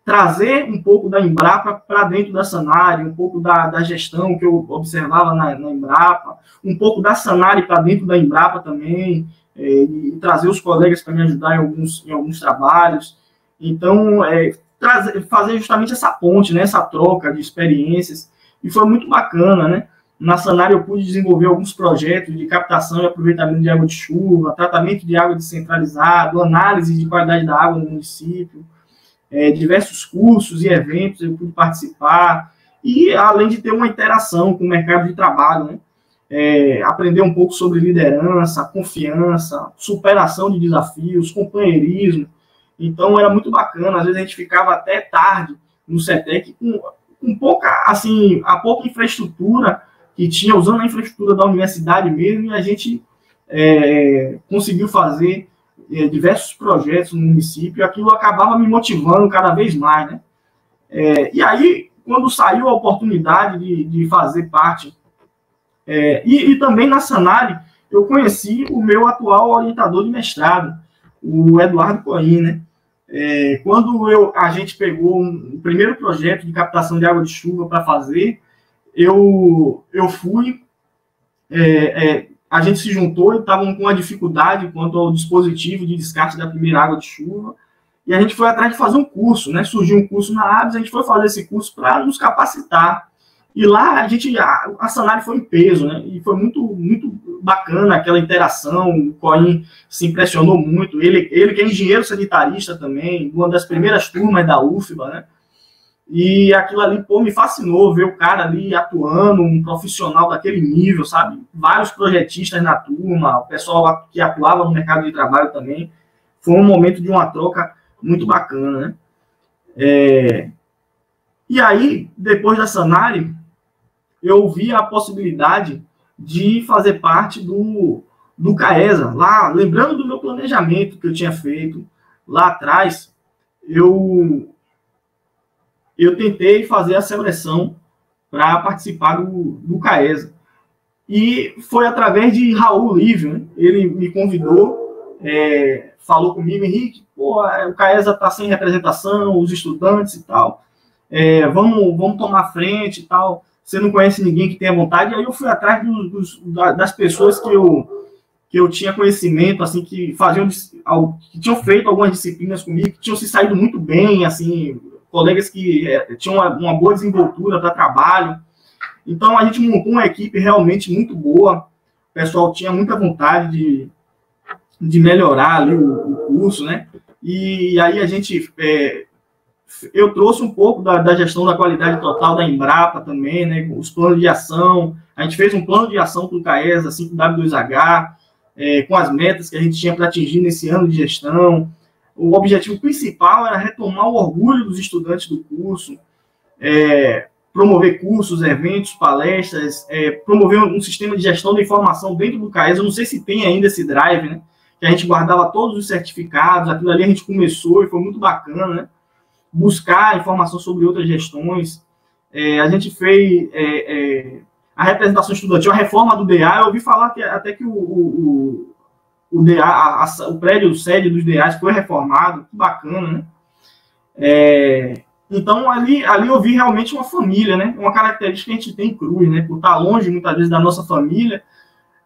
trazer um pouco da Embrapa para dentro da Sanari, um pouco da gestão que eu observava na Embrapa, um pouco da Sanari para dentro da Embrapa também, e trazer os colegas para me ajudar em alguns trabalhos. Então, fazer justamente essa ponte, né, essa troca de experiências, e foi muito bacana, né? Na Sanari eu pude desenvolver alguns projetos de captação e aproveitamento de água de chuva, tratamento de água descentralizado, análise de qualidade da água no município, diversos cursos e eventos eu pude participar, e além de ter uma interação com o mercado de trabalho, né? Aprender um pouco sobre liderança, confiança, superação de desafios, companheirismo. Então era muito bacana, às vezes a gente ficava até tarde no CETEC com pouca, assim, a pouca infraestrutura que tinha, usando a infraestrutura da universidade mesmo, e a gente conseguiu fazer diversos projetos no município, e aquilo acabava me motivando cada vez mais, né? E aí, quando saiu a oportunidade de fazer parte, e também na Sanari, eu conheci o meu atual orientador de mestrado, o Eduardo Coim, né? Quando a gente pegou o primeiro projeto de captação de água de chuva para fazer, eu fui, a gente se juntou e estavam com uma dificuldade quanto ao dispositivo de descarte da primeira água de chuva, e a gente foi atrás de fazer um curso, né? Surgiu um curso na ABS, a gente foi fazer esse curso para nos capacitar. E lá a Sanari foi em peso, né? E foi muito, muito bacana aquela interação. O Coim se impressionou muito. Ele que é engenheiro sanitarista também, uma das primeiras turmas da UFBA, né? E aquilo ali, pô, me fascinou ver o cara ali atuando, um profissional daquele nível, sabe? Vários projetistas na turma, o pessoal que atuava no mercado de trabalho também. Foi um momento de uma troca muito bacana, né? E aí, depois da Sanari, eu vi a possibilidade de fazer parte do CAESA. Lá, lembrando do meu planejamento que eu tinha feito lá atrás, eu tentei fazer a seleção para participar do CAESA. E foi através de Raul Lívio, né? Ele me convidou, falou comigo: Henrique, pô, o CAESA está sem representação, os estudantes e tal, vamos tomar frente e tal, você não conhece ninguém que tenha vontade. E aí eu fui atrás das pessoas que eu tinha conhecimento, assim, que tinham feito algumas disciplinas comigo, que tinham se saído muito bem, assim, colegas que tinham uma boa desenvoltura para trabalho. Então a gente montou uma equipe realmente muito boa, o pessoal tinha muita vontade de melhorar ali o curso, né? E aí eu trouxe um pouco da gestão da qualidade total da Embrapa também, né? Os planos de ação. A gente fez um plano de ação para o CAESA, 5W2H, com as metas que a gente tinha para atingir nesse ano de gestão. O objetivo principal era retomar o orgulho dos estudantes do curso, promover cursos, eventos, palestras, promover um sistema de gestão da informação dentro do CAESA. Eu não sei se tem ainda esse drive, né? Que a gente guardava todos os certificados, aquilo ali a gente começou e foi muito bacana, né? Buscar informação sobre outras gestões. A gente fez a representação estudantil, a reforma do DA. Eu ouvi falar que até que o DA, o prédio sede dos DAs foi reformado, que bacana, né? Então, ali eu vi realmente uma família, né? Uma característica que a gente tem em Cruz, né? Por estar longe, muitas vezes, da nossa família,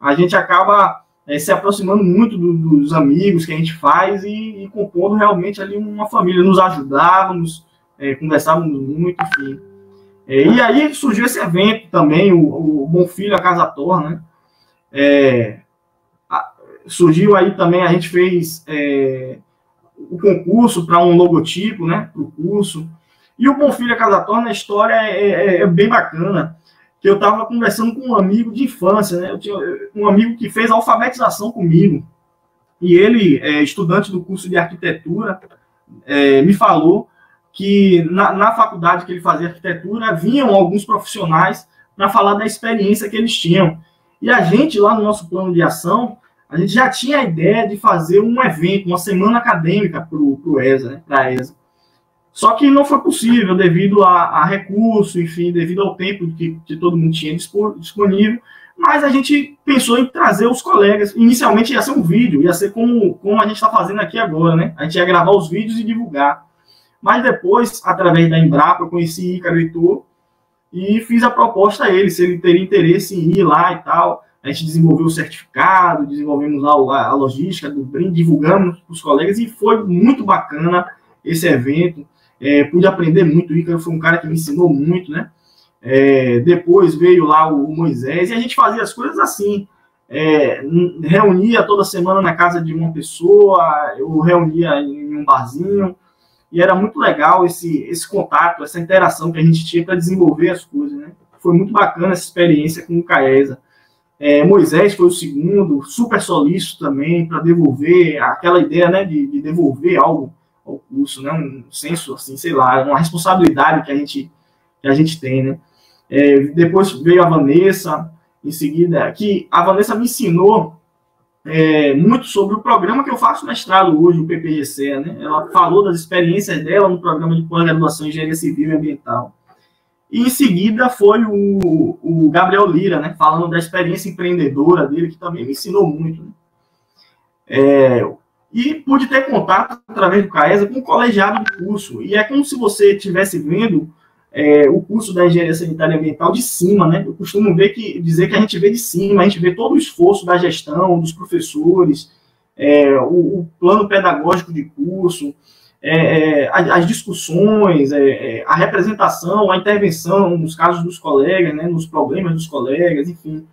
a gente acaba se aproximando muito dos amigos que a gente faz e compondo realmente ali uma família. Nos ajudávamos, conversávamos muito, enfim. E aí surgiu esse evento também, o Bom Filho, a Casa Torna, né? Surgiu aí também, a gente fez o concurso para um logotipo, né? Para o curso. E o Bom Filho, a Casa Torna, a história é bem bacana. Que eu estava conversando com um amigo de infância, né? Eu tinha um amigo que fez alfabetização comigo. E ele, estudante do curso de arquitetura, me falou que na faculdade que ele fazia arquitetura, vinham alguns profissionais para falar da experiência que eles tinham. E a gente, lá no nosso plano de ação, a gente já tinha a ideia de fazer um evento, uma semana acadêmica para o ESA, né? Para a ESA. Só que não foi possível devido a recurso, enfim, devido ao tempo que todo mundo tinha disponível. Mas a gente pensou em trazer os colegas. Inicialmente ia ser um vídeo, ia ser como a gente está fazendo aqui agora, né? A gente ia gravar os vídeos e divulgar. Mas depois, através da Embrapa, eu conheci Ícaro Heitor e fiz a proposta a ele, se ele teria interesse em ir lá e tal. A gente desenvolveu o certificado, desenvolvemos lá a logística do brinde, divulgamos para os colegas e foi muito bacana esse evento. Pude aprender muito. O Ícaro foi um cara que me ensinou muito, né? Depois veio lá o Moisés e a gente fazia as coisas assim. Reunia toda semana na casa de uma pessoa, eu reunia em um barzinho e era muito legal esse contato, essa interação que a gente tinha para desenvolver as coisas, né? Foi muito bacana essa experiência com o CAESA. Moisés foi o segundo, super solícito também para devolver aquela ideia, né, de devolver algo ao curso, né, um senso, assim, sei lá, uma responsabilidade que a gente que a gente tem, né? Depois veio a Vanessa, em seguida, que a Vanessa me ensinou muito sobre o programa que eu faço mestrado hoje, o PPGC, né? Ela falou das experiências dela no programa de pós-graduação em Engenharia Civil e Ambiental. E em seguida foi o Gabriel Lira, né? Falando da experiência empreendedora dele, que também me ensinou muito, né? E pude ter contato, através do CAESA, com o colegiado do curso. E é como se você estivesse vendo o curso da Engenharia Sanitária e Ambiental de cima, né? Eu costumo dizer que a gente vê de cima, a gente vê todo o esforço da gestão, dos professores, o plano pedagógico de curso, as discussões, a representação, a intervenção nos casos dos colegas, né? Nos problemas dos colegas, enfim.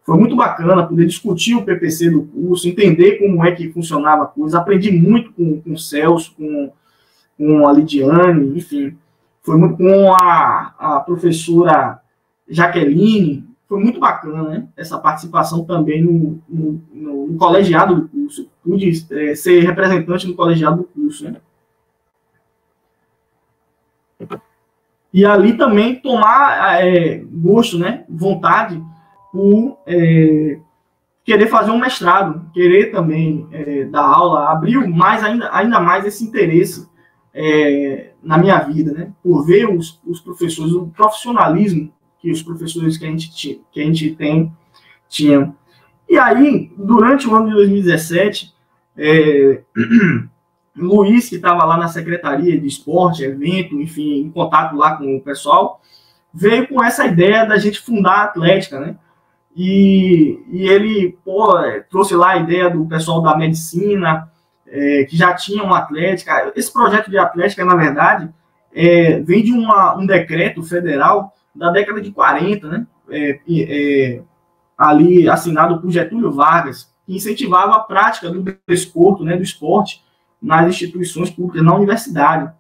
Foi muito bacana poder discutir o PPC do curso, entender como é que funcionava a coisa. Aprendi muito com o Celso, com a Lidiane, enfim. Foi muito com a professora Jaqueline. Foi muito bacana, né? Essa participação também no colegiado do curso. Pude ser representante no colegiado do curso, né? E ali também tomar gosto, né? Vontade por querer fazer um mestrado, querer também dar aula, abriu ainda mais esse interesse na minha vida, né? Por ver os professores, o profissionalismo que os professores que a gente tinham. E aí, durante o ano de 2017, Luiz, que estava lá na Secretaria de Esporte, Evento, enfim, em contato lá com o pessoal, veio com essa ideia da gente fundar a Atlética, né? E ele trouxe lá a ideia do pessoal da medicina, que já tinha uma atlética. Esse projeto de atlética, na verdade, vem de um decreto federal da década de 40, né? Ali assinado por Getúlio Vargas, que incentivava a prática do desporto, né, do esporte, nas instituições públicas, na universidade.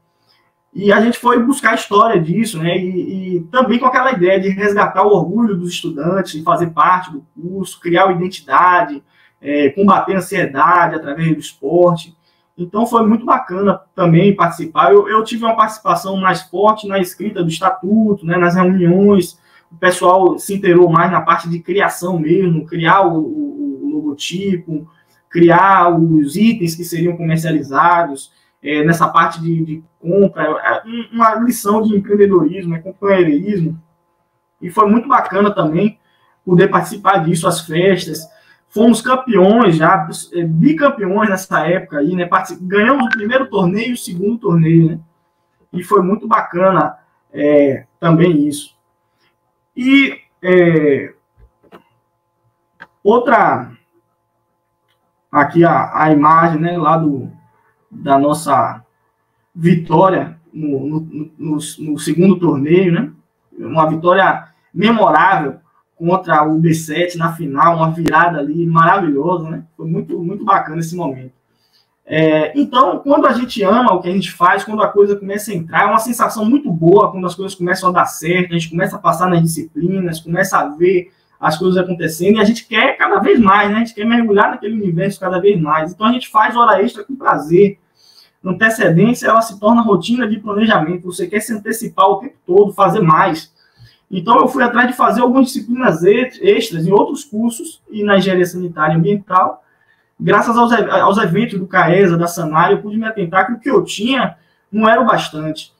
E a gente foi buscar a história disso, né? E também com aquela ideia de resgatar o orgulho dos estudantes, de fazer parte do curso, criar uma identidade, combater a ansiedade através do esporte. Então foi muito bacana também participar. Eu tive uma participação mais forte na escrita do estatuto, né? Nas reuniões. O pessoal se inteirou mais na parte de criação mesmo, criar o logotipo, criar os itens que seriam comercializados. Nessa parte de compra, uma lição de empreendedorismo, companheirismo, e foi muito bacana também poder participar disso, as festas. Fomos campeões, já bicampeões nessa época aí, né? Ganhamos o primeiro torneio e o segundo torneio, né? E foi muito bacana também isso. E outra, aqui a imagem, né, lá da nossa vitória no segundo torneio, né? Uma vitória memorável contra o B7 na final, uma virada ali maravilhosa, né? Foi muito, muito bacana esse momento. Então, quando a gente ama o que a gente faz, quando a coisa começa a entrar, é uma sensação muito boa quando as coisas começam a dar certo, a gente começa a passar nas disciplinas, começa a ver as coisas acontecendo, e a gente quer cada vez mais, né? A gente quer mergulhar naquele universo cada vez mais. Então, a gente faz hora extra com prazer. Antecedência, ela se torna rotina de planejamento. Você quer se antecipar o tempo todo, fazer mais. Então, eu fui atrás de fazer algumas disciplinas extras em outros cursos e na engenharia sanitária e ambiental. Graças aos eventos do CAESA, da SANAR, eu pude me atentar que o que eu tinha não era o bastante.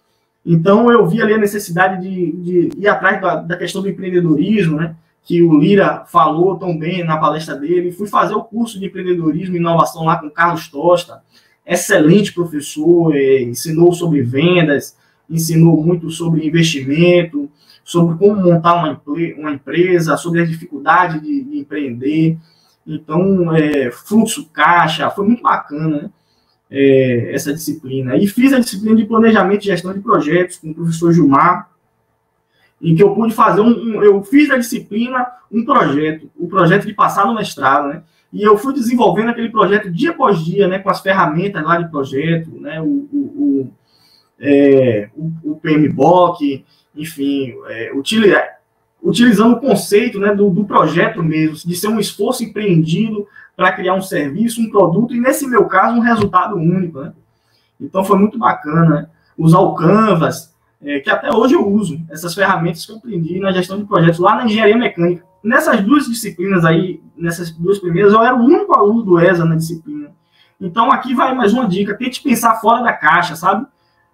Então, eu vi ali a necessidade de ir atrás da questão do empreendedorismo, né, que o Lira falou tão bem na palestra dele. Fui fazer o curso de empreendedorismo e inovação lá com o Carlos Tosta. Excelente professor, ensinou sobre vendas, ensinou muito sobre investimento, sobre como montar uma empresa, sobre a dificuldade de empreender. Então, fluxo, caixa, foi muito bacana, né? Essa disciplina. E fiz a disciplina de planejamento e gestão de projetos com o professor Gilmar, em que eu pude fazer eu fiz da disciplina um projeto, o projeto de passar no mestrado, né? E eu fui desenvolvendo aquele projeto dia após dia, né, com as ferramentas lá de projeto, né, o PMBOK, enfim, utilizando o conceito, né, do projeto mesmo, de ser um esforço empreendido para criar um serviço, um produto, e nesse meu caso, um resultado único, né? Então foi muito bacana, né? Usar o Canvas, que até hoje eu uso, essas ferramentas que eu aprendi na gestão de projetos lá na engenharia mecânica. Nessas duas disciplinas aí, nessas duas primeiras, eu era o único aluno do ESA na disciplina. Então, aqui vai mais uma dica, tente pensar fora da caixa, sabe?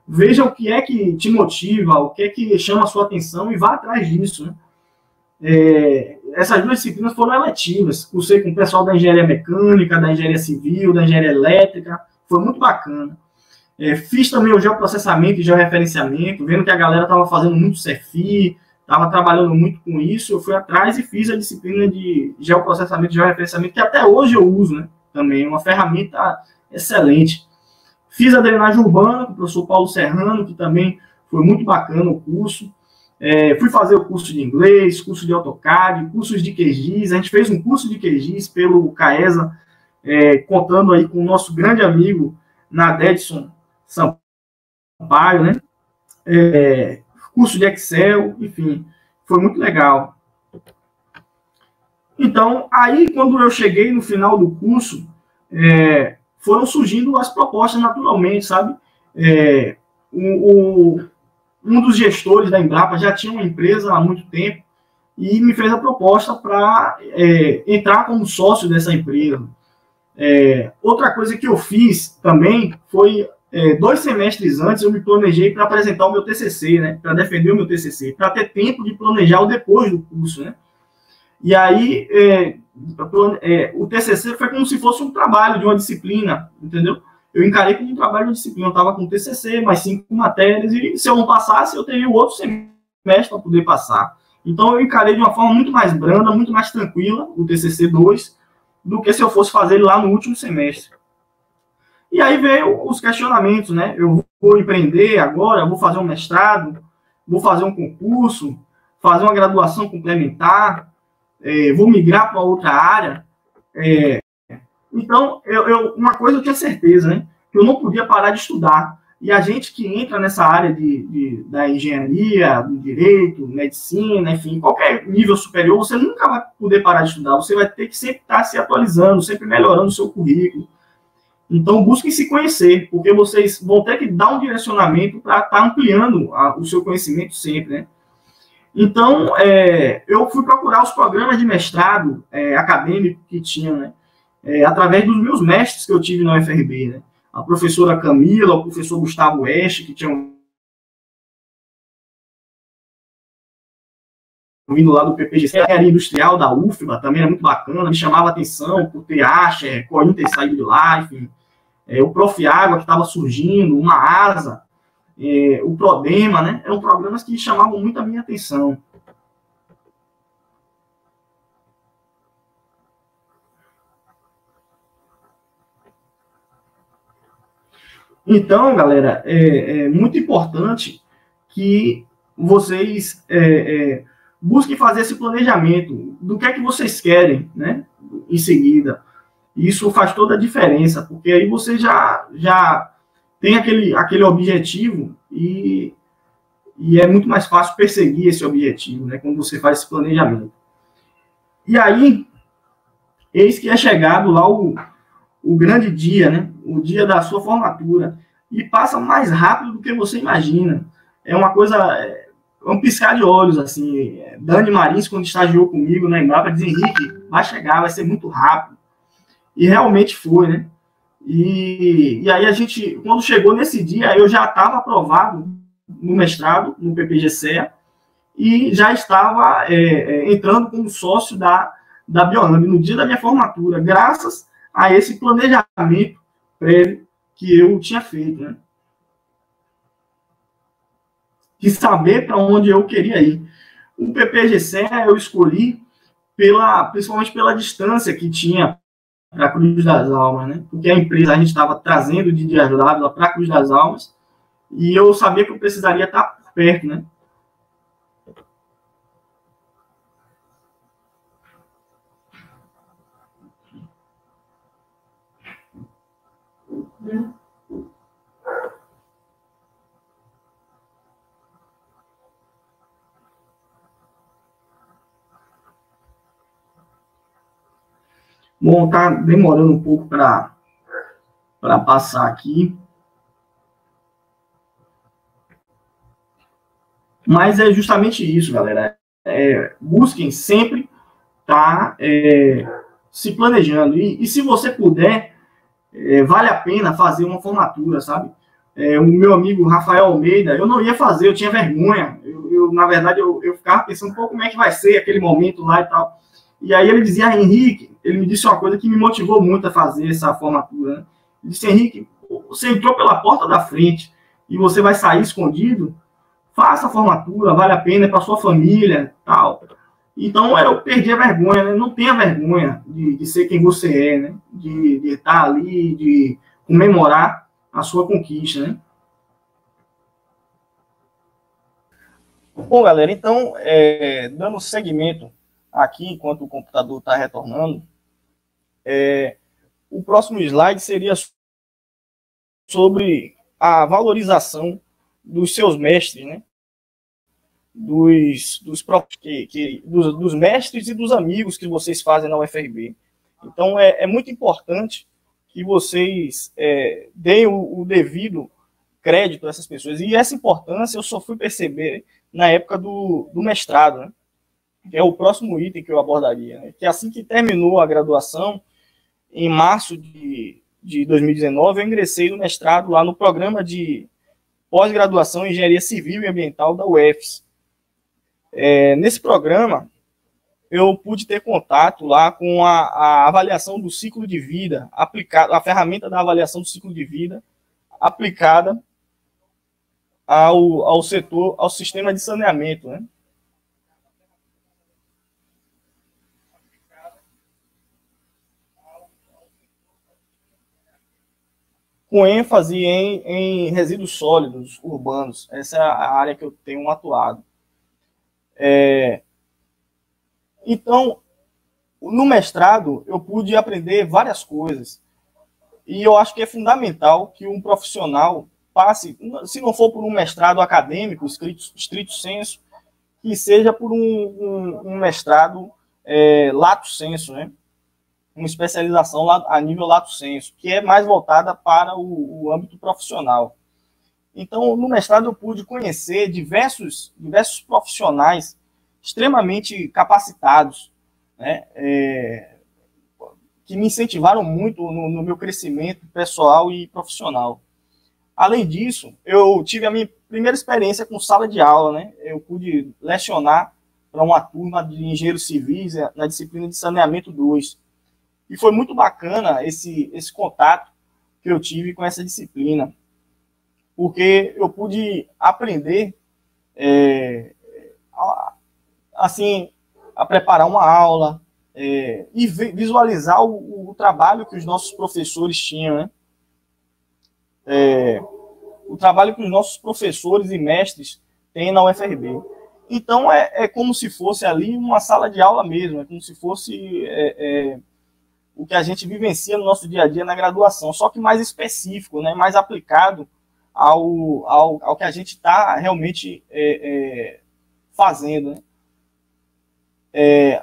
Veja o que é que te motiva, o que é que chama a sua atenção e vá atrás disso, né? Essas duas disciplinas foram eletivas, cursei com o pessoal da engenharia mecânica, da engenharia civil, da engenharia elétrica, foi muito bacana. Fiz também o geoprocessamento e georreferenciamento, vendo que a galera estava fazendo muito CFI, estava trabalhando muito com isso, eu fui atrás e fiz a disciplina de geoprocessamento e georreferenciamento, que até hoje eu uso, né? Também uma ferramenta excelente. Fiz a drenagem urbana com o professor Paulo Serrano, que também foi muito bacana o curso. Fui fazer o curso de inglês, curso de AutoCAD, cursos de QGIS. A gente fez um curso de QGIS pelo CAESA, contando aí com o nosso grande amigo Nadedson Sampaio, né? Curso de Excel, enfim, foi muito legal. Então, aí, quando eu cheguei no final do curso, foram surgindo as propostas naturalmente, sabe? Um dos gestores da Embrapa já tinha uma empresa há muito tempo e me fez a proposta para entrar como sócio dessa empresa. Outra coisa que eu fiz também foi, 2 semestres antes, eu me planejei para apresentar o meu TCC, né? Para defender o meu TCC, para ter tempo de planejar o depois do curso, né? E aí, o TCC foi como se fosse um trabalho de uma disciplina, entendeu? Eu encarei como um trabalho de disciplina. Eu estava com o TCC, mais 5 matérias, e se eu não passasse, eu teria o outro semestre para poder passar. Então, eu encarei de uma forma muito mais branda, muito mais tranquila, o TCC 2, do que se eu fosse fazer ele lá no último semestre. E aí veio os questionamentos, né? Eu vou empreender agora, vou fazer um mestrado, vou fazer um concurso, fazer uma graduação complementar, vou migrar para outra área. Então, uma coisa eu tinha certeza, né? Que eu não podia parar de estudar. E a gente que entra nessa área da engenharia, do direito, medicina, enfim, qualquer nível superior, você nunca vai poder parar de estudar. Você vai ter que sempre estar se atualizando, sempre melhorando o seu currículo. Então, busquem se conhecer, porque vocês vão ter que dar um direcionamento para estar ampliando o seu conhecimento sempre, né? Então, eu fui procurar os programas de mestrado acadêmico que tinha, né? Através dos meus mestres que eu tive na UFRB, né? A professora Camila, o professor Gustavo Oeste, que tinham vindo lá do PPGC, a engenharia industrial da UFBA, também era muito bacana, me chamava a atenção por ter Asher, Cointer saído de lá, enfim. O Prof. Água, que estava surgindo, uma ASA, o Prodema, né? Eram programas que chamavam muito a minha atenção. Então, galera, é muito importante que vocês busquem fazer esse planejamento do que é que vocês querem, né? Em seguida. Isso faz toda a diferença, porque aí você já tem aquele objetivo e é muito mais fácil perseguir esse objetivo, né? Quando você faz esse planejamento. E aí, eis que é chegado lá o grande dia, né? O dia da sua formatura. E passa mais rápido do que você imagina. É uma coisa, um piscar de olhos, assim. Dani Marins, quando estagiou comigo na Embrapa, diz: Henrique, vai chegar, vai ser muito rápido. E realmente foi, né? E aí a gente, quando chegou nesse dia, eu já estava aprovado no mestrado, no PPGC, e já estava entrando como sócio da Biolamb no dia da minha formatura, graças a esse planejamento prévio que eu tinha feito, né? De saber para onde eu queria ir. O PPGC eu escolhi principalmente pela distância que tinha para a Cruz das Almas, né? Porque a empresa a gente estava trazendo de Dias d'Ávila para a Cruz das Almas e eu sabia que eu precisaria estar por perto, né? Bom, tá demorando um pouco para passar aqui. Mas é justamente isso, galera. Busquem sempre estar se planejando. E se você puder, vale a pena fazer uma formatura, sabe? O meu amigo Rafael Almeida, eu não ia fazer, eu tinha vergonha. Na verdade, eu ficava pensando, pô, como é que vai ser aquele momento lá e tal. E aí ele dizia, Henrique, ele me disse uma coisa que me motivou muito a fazer essa formatura, né? Ele disse, Henrique, você entrou pela porta da frente e você vai sair escondido? Faça a formatura, vale a pena, é para sua família, tal. Então eu perdi a vergonha, né? Não tenha vergonha de ser quem você é, né? De estar ali, de comemorar a sua conquista, né? Bom, galera, então, dando seguimento aqui, enquanto o computador está retornando, o próximo slide seria sobre a valorização dos seus mestres, né? Dos mestres e dos amigos que vocês fazem na UFRB. Então, é muito importante que vocês deem o devido crédito a essas pessoas. E essa importância eu só fui perceber na época do mestrado, né? Que é o próximo item que eu abordaria. Né? Que assim que terminou a graduação, em março de 2019, eu ingressei no mestrado lá no programa de pós-graduação em Engenharia Civil e Ambiental da UFES. Nesse programa, eu pude ter contato lá com a avaliação do ciclo de vida, a ferramenta da avaliação do ciclo de vida aplicada ao setor, ao sistema de saneamento, né? Com ênfase em resíduos sólidos urbanos. Essa é a área que eu tenho atuado. Então, no mestrado, eu pude aprender várias coisas. E eu acho que é fundamental que um profissional passe, se não for por um mestrado acadêmico, estrito sensu, que seja por um mestrado lato sensu, né? Uma especialização a nível lato sensu, que é mais voltada para o âmbito profissional. Então, no mestrado, eu pude conhecer diversos profissionais extremamente capacitados, né, que me incentivaram muito no meu crescimento pessoal e profissional. Além disso, eu tive a minha primeira experiência com sala de aula, né? Eu pude lecionar para uma turma de engenheiros civis na disciplina de saneamento 2. E foi muito bacana esse contato que eu tive com essa disciplina, porque eu pude aprender a preparar uma aula e visualizar o trabalho que os nossos professores tinham, né? O trabalho que os nossos professores e mestres têm na UFRB. Então, é como se fosse ali uma sala de aula mesmo, é como se fosse o que a gente vivencia no nosso dia a dia na graduação, só que mais específico, né? Mais aplicado ao que a gente está realmente fazendo, né?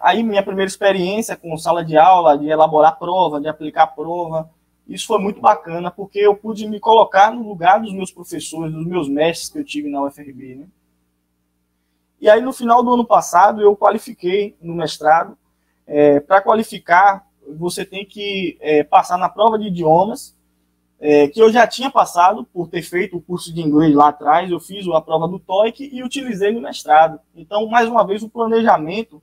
Aí minha primeira experiência com sala de aula, de elaborar prova, de aplicar prova, isso foi muito bacana, porque eu pude me colocar no lugar dos meus professores, dos meus mestres que eu tive na UFRB, né? E aí no final do ano passado eu qualifiquei no mestrado. Para qualificar, você tem que passar na prova de idiomas, que eu já tinha passado por ter feito o curso de inglês lá atrás. Eu fiz a prova do TOEIC e utilizei no mestrado. Então, mais uma vez, o planejamento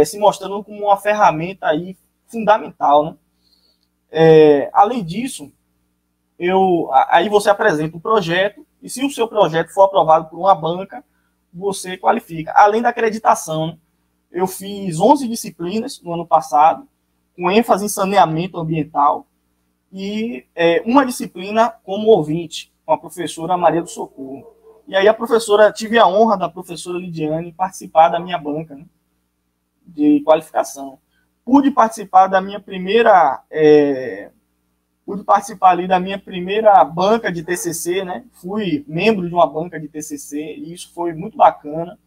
se mostrando como uma ferramenta aí fundamental, né? Além disso, aí você apresenta o projeto, e se o seu projeto for aprovado por uma banca, você qualifica. Além da acreditação, né? Eu fiz 11 disciplinas no ano passado, com ênfase em saneamento ambiental, e uma disciplina como ouvinte, com a professora Maria do Socorro. E aí tive a honra da professora Lidiane participar da minha banca, né, de qualificação. Pude participar da minha primeira banca de TCC, né? Fui membro de uma banca de TCC e isso foi muito bacana.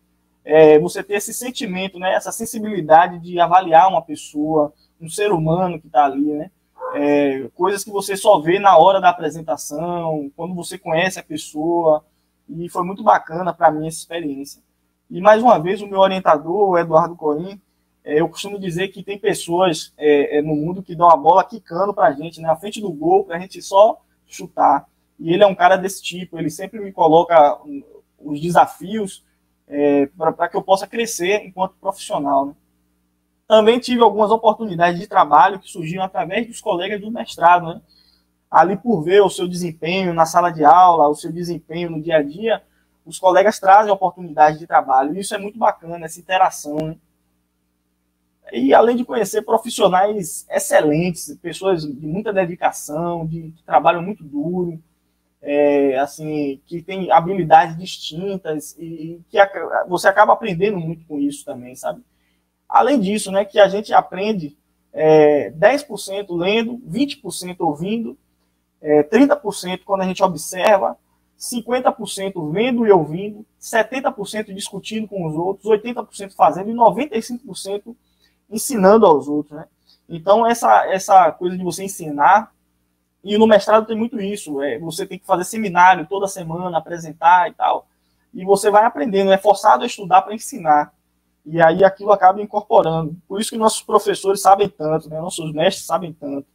Você ter esse sentimento, né? Essa sensibilidade de avaliar uma pessoa, um ser humano que está ali, né? Coisas que você só vê na hora da apresentação, quando você conhece a pessoa, E foi muito bacana para mim essa experiência. E mais uma vez, o meu orientador, o Eduardo Corim, eu costumo dizer que tem pessoas no mundo que dão a bola quicando para a gente, né, na frente do gol, para a gente só chutar. E ele é um cara desse tipo, ele sempre me coloca os desafios para que eu possa crescer enquanto profissional, né? Também tive algumas oportunidades de trabalho que surgiram através dos colegas do mestrado, né? Ali por ver o seu desempenho na sala de aula, o seu desempenho no dia a dia, os colegas trazem oportunidades de trabalho. E isso é muito bacana, essa interação, né? E além de conhecer profissionais excelentes, pessoas de muita dedicação, que trabalham muito duro, assim, que têm habilidades distintas e que você acaba aprendendo muito com isso também, sabe? Além disso, né, que a gente aprende 10% lendo, 20% ouvindo, 30% quando a gente observa, 50% vendo e ouvindo, 70% discutindo com os outros, 80% fazendo e 95% ensinando aos outros, né? Então, essa coisa de você ensinar, e no mestrado tem muito isso, você tem que fazer seminário toda semana, apresentar e tal, e você vai aprendendo, é forçado a estudar para ensinar. E aí aquilo acaba incorporando. Por isso que nossos professores sabem tanto, né? Nossos mestres sabem tanto.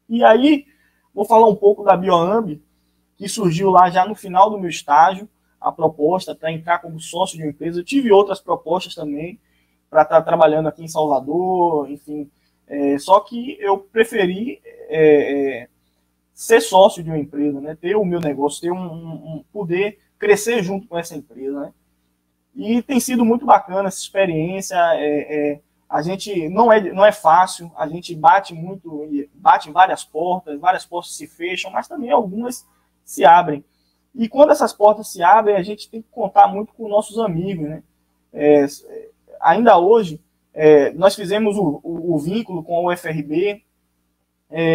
E aí, vou falar um pouco da Bioamb, que surgiu lá já no final do meu estágio, a proposta para entrar como sócio de uma empresa. Eu tive outras propostas também, para estar trabalhando aqui em Salvador, enfim. Só que eu preferi ser sócio de uma empresa, né? Ter o meu negócio, ter poder crescer junto com essa empresa, né? E tem sido muito bacana essa experiência. A gente não é fácil, a gente bate em várias portas se fecham, mas também algumas se abrem. E quando essas portas se abrem, a gente tem que contar muito com nossos amigos, né? Ainda hoje, nós fizemos o vínculo com a UFRB.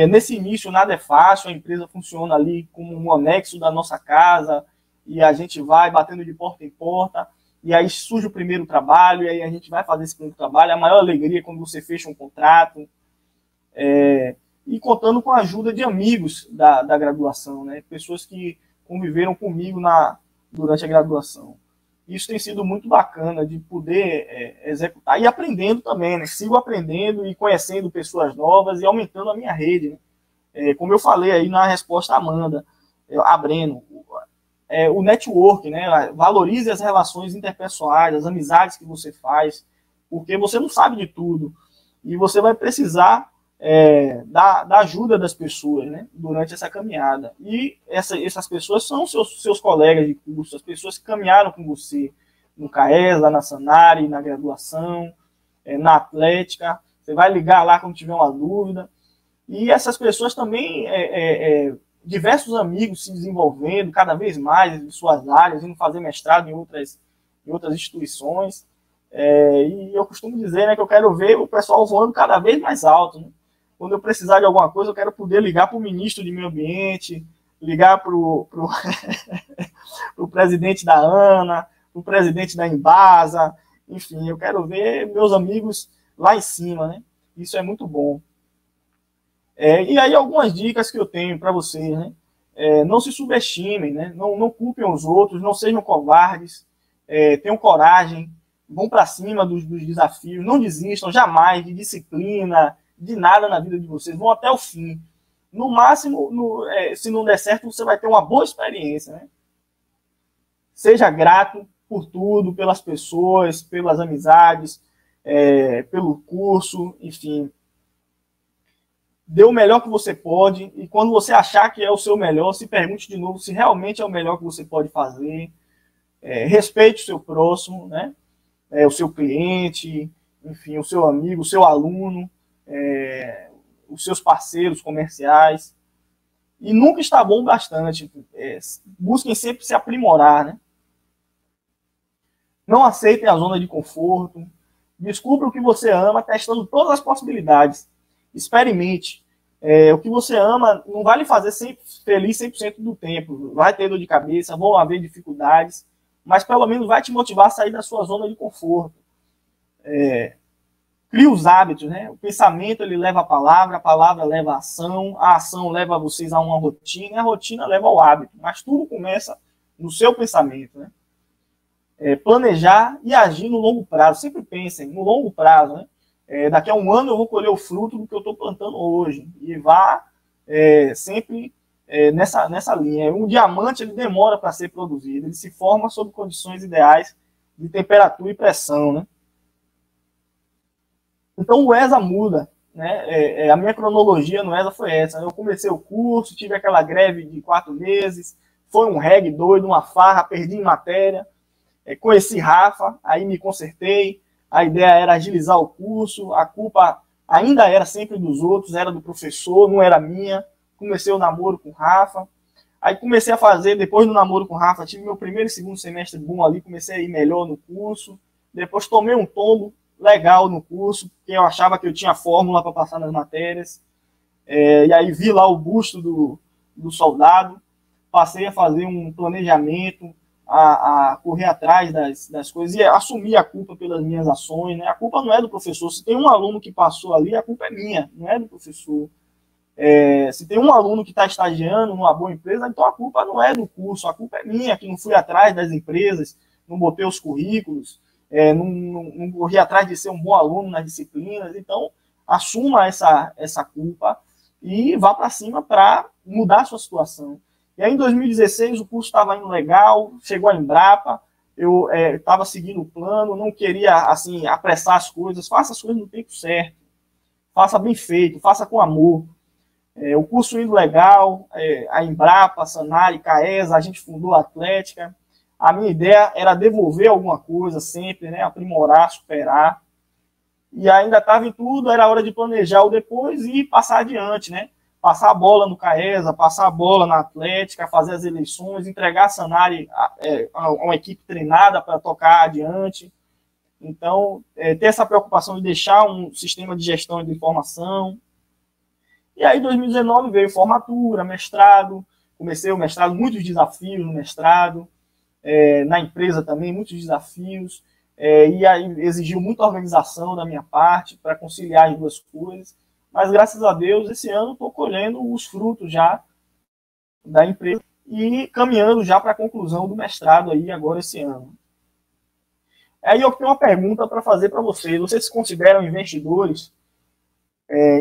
Nesse início, nada é fácil, a empresa funciona ali como um anexo da nossa casa, e a gente vai batendo de porta em porta. E aí surge o primeiro trabalho, e aí a gente vai fazer esse primeiro trabalho. A maior alegria é quando você fecha um contrato, e contando com a ajuda de amigos da graduação, né? Pessoas que conviveram comigo durante a graduação. Isso tem sido muito bacana de poder executar e aprendendo também, né? Sigo aprendendo e conhecendo pessoas novas e aumentando a minha rede, né? Como eu falei aí na resposta à Amanda, a Breno, o network, né? Valorize as relações interpessoais, as amizades que você faz, porque você não sabe de tudo e você vai precisar da ajuda das pessoas, né? Durante essa caminhada. E essas pessoas são seus colegas de curso, as pessoas que caminharam com você no CAES, lá na Sanari, na graduação, na Atlética. Você vai ligar lá quando tiver uma dúvida. E essas pessoas também diversos amigos se desenvolvendo cada vez mais em suas áreas, indo fazer mestrado em outras instituições. E eu costumo dizer, né, que eu quero ver o pessoal voando cada vez mais alto, né? Quando eu precisar de alguma coisa, eu quero poder ligar para o ministro de Meio Ambiente, ligar para o presidente da ANA, para o presidente da Embasa, enfim, eu quero ver meus amigos lá em cima, né? Isso é muito bom. E aí algumas dicas que eu tenho para vocês, né? Não se subestimem, né? Não culpem os outros, não sejam covardes, tenham coragem, vão para cima dos desafios, não desistam jamais de disciplina, de nada na vida de vocês, vão até o fim. No máximo, se não der certo, você vai ter uma boa experiência, né? Seja grato por tudo, pelas pessoas, pelas amizades, pelo curso, enfim. Dê o melhor que você pode, e quando você achar que é o seu melhor, se pergunte de novo se realmente é o melhor que você pode fazer. Respeite o seu próximo, né? O seu cliente, enfim, o seu amigo, o seu aluno, os seus parceiros comerciais. E nunca está bom o bastante. Busquem sempre se aprimorar, né? Não aceitem a zona de conforto. Descubra o que você ama, testando todas as possibilidades. Experimente. O que você ama não vai lhe fazer feliz 100% do tempo. Vai ter dor de cabeça, vão haver dificuldades, mas pelo menos vai te motivar a sair da sua zona de conforto. Crie os hábitos, né? O pensamento ele leva a palavra leva a ação leva vocês a uma rotina, e a rotina leva ao hábito. Mas tudo começa no seu pensamento, né? Planejar e agir no longo prazo. Sempre pensem no longo prazo, né? Daqui a um ano eu vou colher o fruto do que eu estou plantando hoje. E vá sempre nessa linha. Um diamante ele demora para ser produzido. Ele se forma sob condições ideais de temperatura e pressão, né? Então o ESA muda, né? A minha cronologia no ESA foi essa. Eu comecei o curso, tive aquela greve de 4 meses, foi um reggae doido, uma farra, perdi em matéria. Conheci Rafa, aí me consertei, a ideia era agilizar o curso, a culpa ainda era sempre dos outros, era do professor, não era minha. Comecei o namoro com Rafa, aí comecei a fazer, depois do namoro com Rafa, tive meu primeiro e segundo semestre bom ali, comecei a ir melhor no curso, depois tomei um tombo legal no curso, porque eu achava que eu tinha fórmula para passar nas matérias, e aí vi lá o busto do soldado, passei a fazer um planejamento, a correr atrás das coisas e assumir a culpa pelas minhas ações, né? A culpa não é do professor. Se tem um aluno que passou ali, a culpa é minha, não é do professor. Se tem um aluno que está estagiando numa boa empresa, então a culpa não é do curso, a culpa é minha, que não fui atrás das empresas, não botei os currículos, não corri atrás de ser um bom aluno nas disciplinas. Então, assuma essa culpa e vá para cima para mudar a sua situação. E aí, em 2016, o curso estava indo legal, chegou a Embrapa, eu estava seguindo o plano, não queria, assim, apressar as coisas, faça as coisas no tempo certo, faça bem feito, faça com amor. O curso indo legal, a Embrapa, a Sanari, Caesa, a gente fundou a Atlética. A minha ideia era devolver alguma coisa sempre, né, aprimorar, superar. E ainda estava em tudo, era hora de planejar o depois e passar adiante, né? Passar a bola no Caesa, passar a bola na Atlética, fazer as eleições, entregar a Sanari a uma equipe treinada para tocar adiante. Então, ter essa preocupação de deixar um sistema de gestão e de informação. E aí, em 2019, veio formatura, mestrado. Comecei o mestrado, muitos desafios no mestrado. Na empresa também, muitos desafios. E aí exigiu muita organização da minha parte para conciliar as duas coisas. Mas, graças a Deus, esse ano estou colhendo os frutos já da empresa e caminhando já para a conclusão do mestrado aí agora esse ano. Aí eu tenho uma pergunta para fazer para vocês. Vocês se consideram investidores?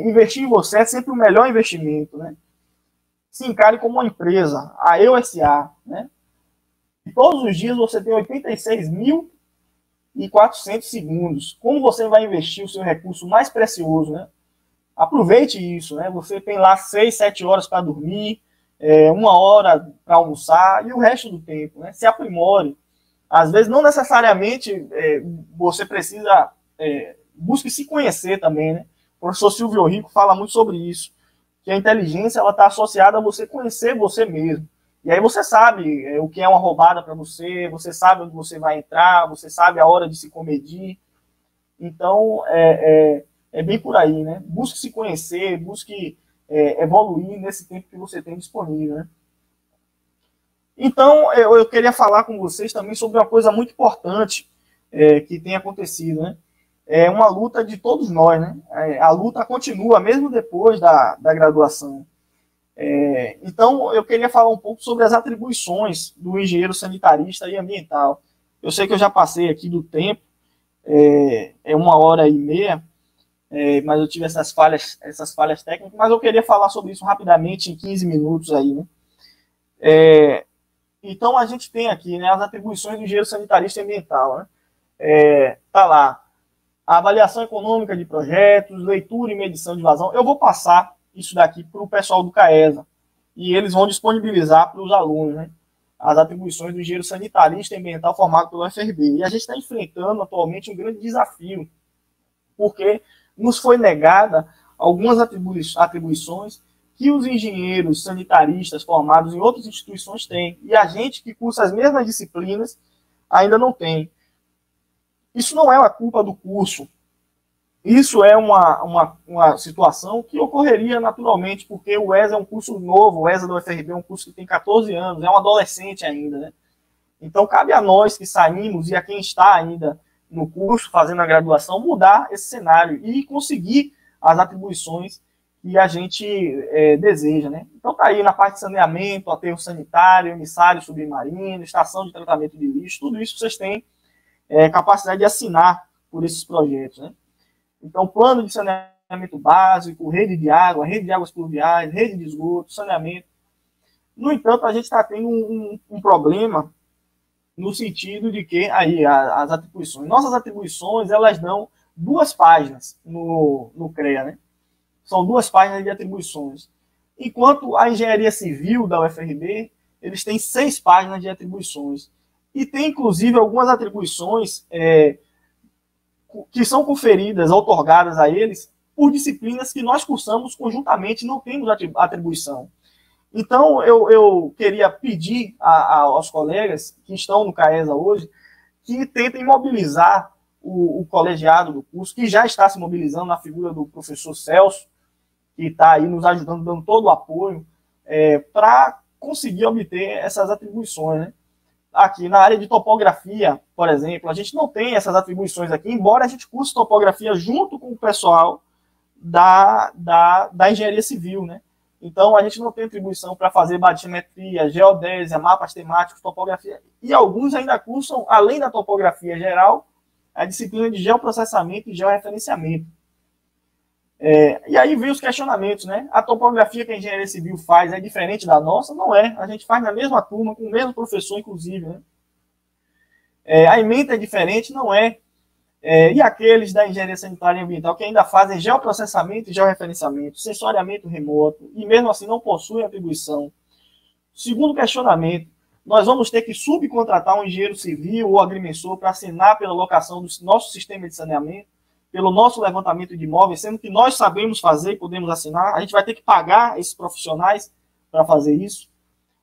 Investir em você é sempre o melhor investimento, né? Se encare como uma empresa, a EUSA, né? E todos os dias você tem 86.400 segundos. Como você vai investir o seu recurso mais precioso, né? Aproveite isso, né? Você tem lá 6, 7 horas para dormir, 1 hora para almoçar e o resto do tempo, né? Se aprimore. Às vezes, não necessariamente você precisa... busque se conhecer também, né? O professor Silvio Rico fala muito sobre isso, que a inteligência está associada a você conhecer você mesmo. E aí você sabe o que é uma roubada para você, você sabe onde você vai entrar, você sabe a hora de se comedir. Então, é bem por aí, né? Busque se conhecer, busque evoluir nesse tempo que você tem disponível, né? Então, eu queria falar com vocês também sobre uma coisa muito importante que tem acontecido, né? É uma luta de todos nós, né? A luta continua, mesmo depois da graduação. Então, eu queria falar um pouco sobre as atribuições do engenheiro sanitarista e ambiental. Eu sei que eu já passei aqui do tempo, 1h30, mas eu tive essas falhas técnicas, mas eu queria falar sobre isso rapidamente em 15 minutos aí, né? Então, a gente tem aqui, né, as atribuições do engenheiro sanitarista e ambiental, né? Tá lá, a avaliação econômica de projetos, leitura e medição de vazão. Eu vou passar isso daqui para o pessoal do CAESA e eles vão disponibilizar para os alunos, né, as atribuições do engenheiro sanitarista e ambiental formado pelo UFRB. E a gente está enfrentando atualmente um grande desafio, porque nos foi negada algumas atribuições que os engenheiros sanitaristas formados em outras instituições têm, e a gente que cursa as mesmas disciplinas ainda não tem. Isso não é uma culpa do curso. Isso é uma situação que ocorreria naturalmente, porque o ESA é um curso novo, o ESA do UFRB é um curso que tem 14 anos, é um adolescente ainda, né? Então, cabe a nós que saímos e a quem está ainda no curso, fazendo a graduação, mudar esse cenário e conseguir as atribuições que a gente deseja, né? Então tá aí na parte de saneamento, aterro sanitário, emissário submarino, estação de tratamento de lixo, tudo isso vocês têm capacidade de assinar por esses projetos, né? Então, plano de saneamento básico, rede de águas pluviais, rede de esgoto, saneamento. No entanto, a gente está tendo um problema no sentido de que aí as atribuições, nossas atribuições, elas dão 2 páginas no CREA, né? São 2 páginas de atribuições. Enquanto a engenharia civil da UFRB, eles têm 6 páginas de atribuições. E tem, inclusive, algumas atribuições que são conferidas, outorgadas a eles, por disciplinas que nós cursamos conjuntamente, não temos atribuição. Então, eu queria pedir aos colegas que estão no CAESA hoje que tentem mobilizar o colegiado do curso, que já está se mobilizando na figura do professor Celso, que está aí nos ajudando, dando todo o apoio, para conseguir obter essas atribuições, né? Aqui na área de topografia, por exemplo, a gente não tem essas atribuições aqui, embora a gente curse topografia junto com o pessoal da engenharia civil, né? Então, a gente não tem atribuição para fazer batimetria, geodésia, mapas temáticos, topografia. E alguns ainda cursam, além da topografia geral, a disciplina de geoprocessamento e georreferenciamento. E aí vem os questionamentos, né? A topografia que a engenharia civil faz é diferente da nossa? Não é. A gente faz na mesma turma, com o mesmo professor, inclusive, né? A ementa é diferente? Não é. E aqueles da engenharia sanitária e ambiental que ainda fazem geoprocessamento e georreferenciamento, sensoriamento remoto, e mesmo assim não possuem atribuição. Segundo questionamento, nós vamos ter que subcontratar um engenheiro civil ou agrimensor para assinar pela locação do nosso sistema de saneamento, pelo nosso levantamento de imóveis, sendo que nós sabemos fazer e podemos assinar. A gente vai ter que pagar esses profissionais para fazer isso.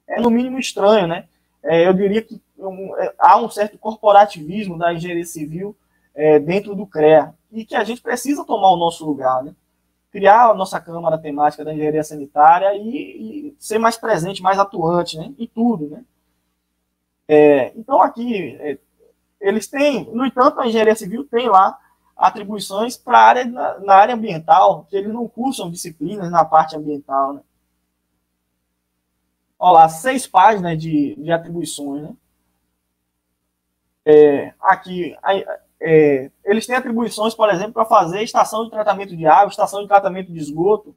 É no mínimo estranho, né? Eu diria que há um certo corporativismo da engenharia civil dentro do CREA, e que a gente precisa tomar o nosso lugar, né? Criar a nossa Câmara Temática da Engenharia Sanitária e ser mais presente, mais atuante, né? Em tudo, né? Então, aqui, eles têm, no entanto, a Engenharia Civil tem lá atribuições para na área ambiental, que eles não cursam disciplinas na parte ambiental, né? Olha lá, 6 páginas de atribuições, né? Aqui, eles têm atribuições, por exemplo, para fazer estação de tratamento de água, estação de tratamento de esgoto,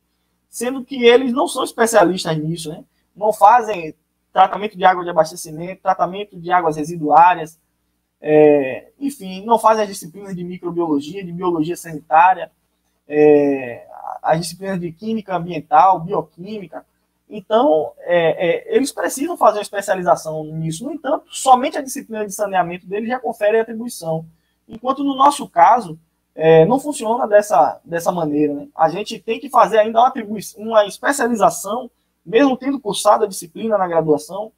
sendo que eles não são especialistas nisso, né? Não fazem tratamento de água de abastecimento, tratamento de águas residuárias, enfim, não fazem as disciplinas de microbiologia, de biologia sanitária, as disciplinas de química ambiental, bioquímica. Então, eles precisam fazer uma especialização nisso. No entanto, somente a disciplina de saneamento deles já confere a atribuição. Enquanto no nosso caso, não funciona dessa maneira, né? A gente tem que fazer ainda uma especialização, mesmo tendo cursado a disciplina na graduação.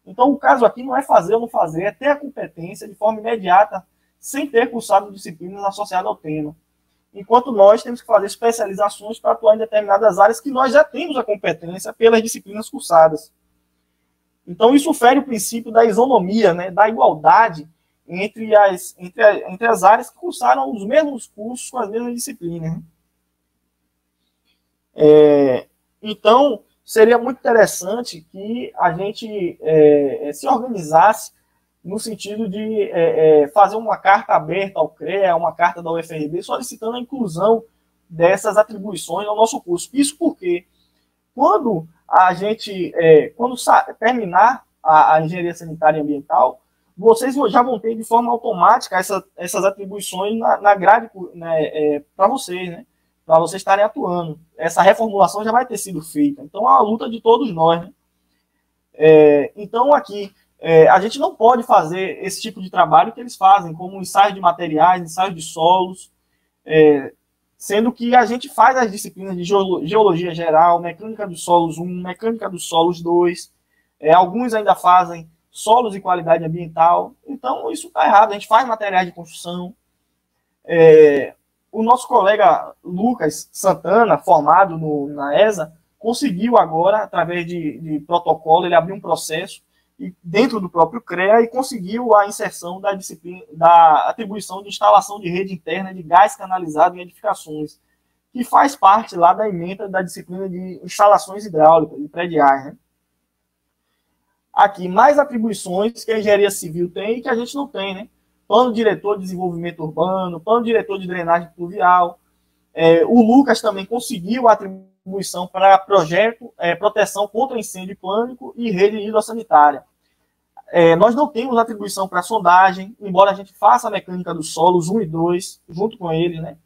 Então, o caso aqui não é fazer ou não fazer, é ter a competência de forma imediata, sem ter cursado disciplinas associadas ao tema. Enquanto nós temos que fazer especializações para atuar em determinadas áreas que nós já temos a competência pelas disciplinas cursadas. Então, isso fere o princípio da isonomia, né, da igualdade entre as áreas que cursaram os mesmos cursos com as mesmas disciplinas, né? Então, seria muito interessante que a gente se organizasse no sentido de fazer uma carta aberta ao CREA, uma carta da UFRB, solicitando a inclusão dessas atribuições ao nosso curso. Isso porque, quando a gente, quando terminar a engenharia sanitária e ambiental, vocês já vão ter de forma automática essas atribuições na grade, né, para vocês, né? Para vocês estarem atuando. Essa reformulação já vai ter sido feita. Então, é uma luta de todos nós, né? Então, aqui, a gente não pode fazer esse tipo de trabalho que eles fazem, como ensaio de materiais, ensaio de solos, sendo que a gente faz as disciplinas de geologia geral, mecânica dos solos 1, mecânica dos solos 2, alguns ainda fazem solos e qualidade ambiental. Então, isso está errado. A gente faz materiais de construção. O nosso colega Lucas Santana, formado na ESA, conseguiu agora, através de protocolo, ele abriu um processo dentro do próprio CREA e conseguiu a inserção da disciplina, da atribuição de instalação de rede interna de gás canalizado em edificações, que faz parte lá da ementa da disciplina de instalações hidráulicas, de prediais, né? Aqui, mais atribuições que a engenharia civil tem e que a gente não tem, né? Plano diretor de desenvolvimento urbano, plano diretor de drenagem pluvial. O Lucas também conseguiu a atribuição para projeto, proteção contra incêndio plânico e rede hidrossanitária. Nós não temos atribuição para sondagem, embora a gente faça a mecânica dos solos 1 e 2, junto com ele, né?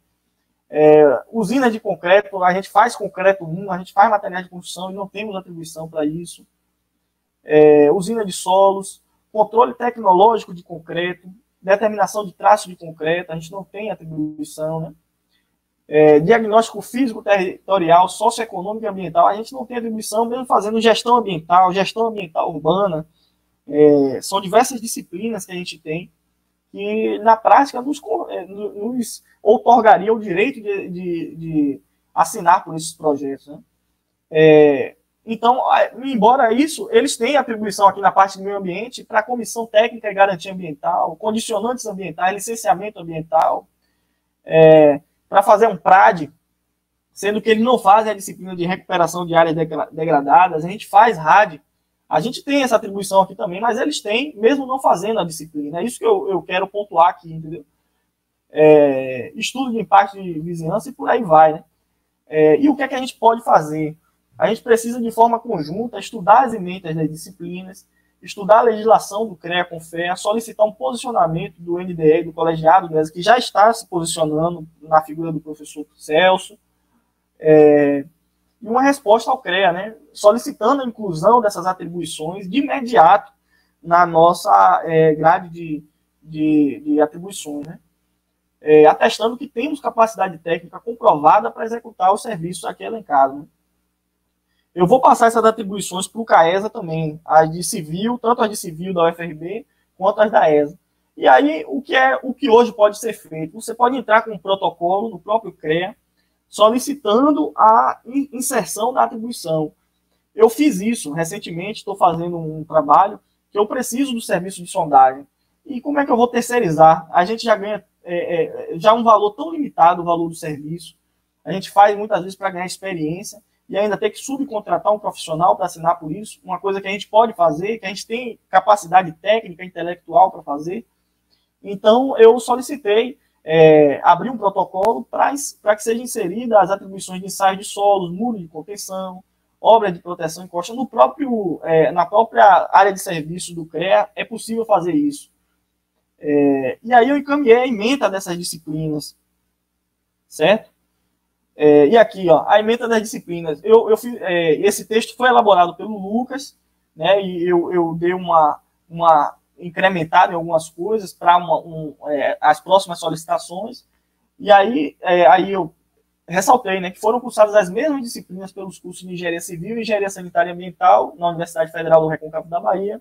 Usinas de concreto, a gente faz concreto 1, a gente faz materiais de construção e não temos atribuição para isso. Usina de solos, controle tecnológico de concreto, determinação de traço de concreto, a gente não tem atribuição, né? Diagnóstico físico territorial, socioeconômico e ambiental, a gente não tem atribuição, mesmo fazendo gestão ambiental urbana. São diversas disciplinas que a gente tem que, na prática, nos outorgaria o direito de assinar por esses projetos, né? Então, embora isso, eles têm atribuição aqui na parte do meio ambiente para a Comissão Técnica e Garantia Ambiental, condicionantes ambientais, licenciamento ambiental, para fazer um PRAD, sendo que eles não fazem a disciplina de recuperação de áreas degradadas, a gente faz RAD, a gente tem essa atribuição aqui também, mas eles têm, mesmo não fazendo a disciplina. É isso que eu quero pontuar aqui, entendeu? Estudo de impacto de vizinhança e por aí vai, né? E o que é que a gente pode fazer? A gente precisa, de forma conjunta, estudar as emendas das disciplinas, estudar a legislação do CREA-CONFEA, solicitar um posicionamento do NDE, do colegiado, que já está se posicionando na figura do professor Celso, e uma resposta ao CREA, né, solicitando a inclusão dessas atribuições de imediato na nossa grade de atribuições, né, atestando que temos capacidade técnica comprovada para executar os serviços aqui elencados, né. Eu vou passar essas atribuições para o CAESA também, as de civil, tanto as de civil da UFRB, quanto as da ESA. E aí, o que hoje pode ser feito? Você pode entrar com um protocolo no próprio CREA, solicitando a inserção da atribuição. Eu fiz isso recentemente, estou fazendo um trabalho que eu preciso do serviço de sondagem. E como é que eu vou terceirizar? A gente já ganha já um valor tão limitado, o valor do serviço. A gente faz muitas vezes para ganhar experiência, e ainda ter que subcontratar um profissional para assinar por isso, uma coisa que a gente pode fazer, que a gente tem capacidade técnica, intelectual para fazer. Então, eu solicitei abrir um protocolo para que sejam inseridas as atribuições de ensaio de solos, muro de contenção, obra de proteção em costa. Na própria área de serviço do CREA, é possível fazer isso. E aí eu encaminhei a ementa dessas disciplinas, certo? E aqui, ó, a ementa das disciplinas. Esse texto foi elaborado pelo Lucas, né, e eu dei uma incrementada em algumas coisas para as próximas solicitações. E aí eu ressaltei, né, que foram cursadas as mesmas disciplinas pelos cursos de Engenharia Civil e Engenharia Sanitária e Ambiental na Universidade Federal do Recôncavo da Bahia,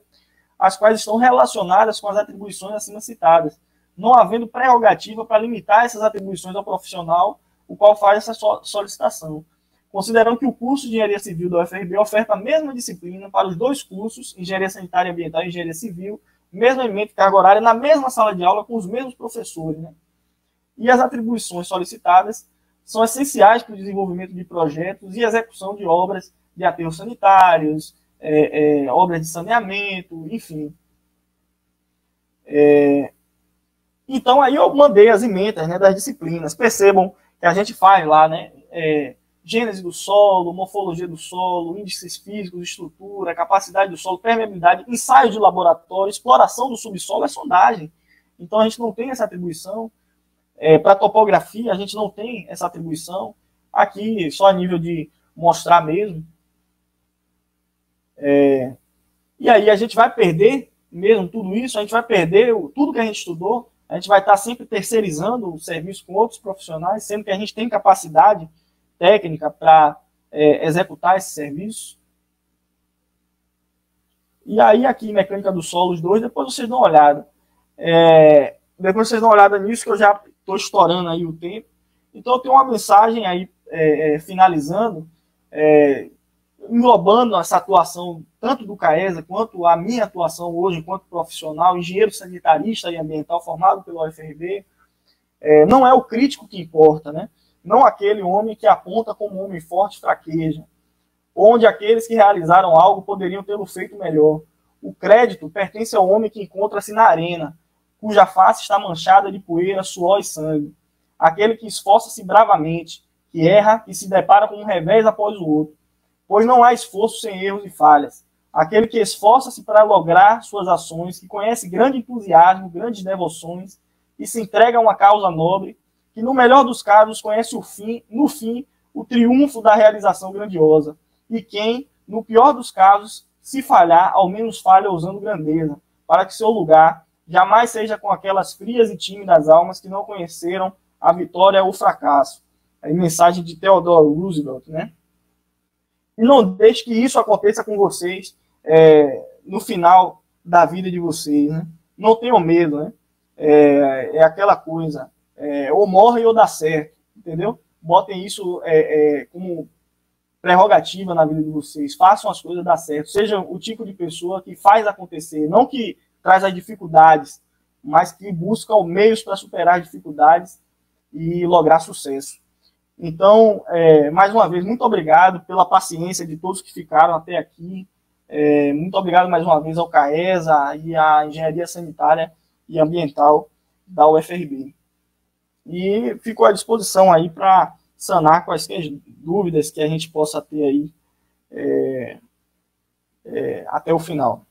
as quais estão relacionadas com as atribuições acima citadas, não havendo prerrogativa para limitar essas atribuições ao profissional o qual faz essa solicitação, considerando que o curso de Engenharia Civil da UFRB oferta a mesma disciplina para os dois cursos, Engenharia Sanitária e Ambiental e Engenharia Civil, mesma ementa e carga horária, na mesma sala de aula, com os mesmos professores, né? E as atribuições solicitadas são essenciais para o desenvolvimento de projetos e execução de obras de aterros sanitários, obras de saneamento, enfim. Então, aí eu mandei as ementas, né, das disciplinas. Percebam que a gente faz lá, né, gênese do solo, morfologia do solo, índices físicos, estrutura, capacidade do solo, permeabilidade, ensaio de laboratório, exploração do subsolo, sondagem. Então, a gente não tem essa atribuição. Para topografia, a gente não tem essa atribuição. Aqui, só a nível de mostrar mesmo. E aí, a gente vai perder mesmo tudo isso, a gente vai perder tudo que a gente estudou. A gente vai estar sempre terceirizando o serviço com outros profissionais, sendo que a gente tem capacidade técnica para executar esse serviço. E aí, aqui, mecânica do solo, os dois, depois vocês dão uma olhada. Depois vocês dão uma olhada nisso, que eu já estou estourando aí o tempo. Então, eu tenho uma mensagem aí, finalizando, englobando essa atuação, tanto do CAESA, quanto a minha atuação hoje, enquanto profissional, engenheiro sanitarista e ambiental formado pelo UFRB. Não é o crítico que importa, né? não aquele homem que aponta como um homem forte e fraqueja, onde aqueles que realizaram algo poderiam tê-lo feito melhor. O crédito pertence ao homem que encontra-se na arena, cuja face está manchada de poeira, suor e sangue. Aquele que esforça-se bravamente, que erra e se depara com um revés após o outro. Pois não há esforço sem erros e falhas. Aquele que esforça-se para lograr suas ações, que conhece grande entusiasmo, grandes devoções, e se entrega a uma causa nobre, que no melhor dos casos conhece no fim, o triunfo da realização grandiosa. E quem, no pior dos casos, se falhar, ao menos falha usando grandeza, para que seu lugar jamais seja com aquelas frias e tímidas almas que não conheceram a vitória ou o fracasso. A mensagem de Theodore Roosevelt, né? E não deixe que isso aconteça com vocês no final da vida de vocês, né? Não tenham medo, né? É aquela coisa, ou morre ou dá certo, entendeu? Botem isso como prerrogativa na vida de vocês, façam as coisas dar certo, sejam o tipo de pessoa que faz acontecer, não que traz as dificuldades, mas que busca meios para superar as dificuldades e lograr sucesso. Então, mais uma vez, muito obrigado pela paciência de todos que ficaram até aqui, muito obrigado mais uma vez ao CAESA e à Engenharia Sanitária e Ambiental da UFRB. E fico à disposição aí para sanar quaisquer dúvidas que a gente possa ter aí até o final.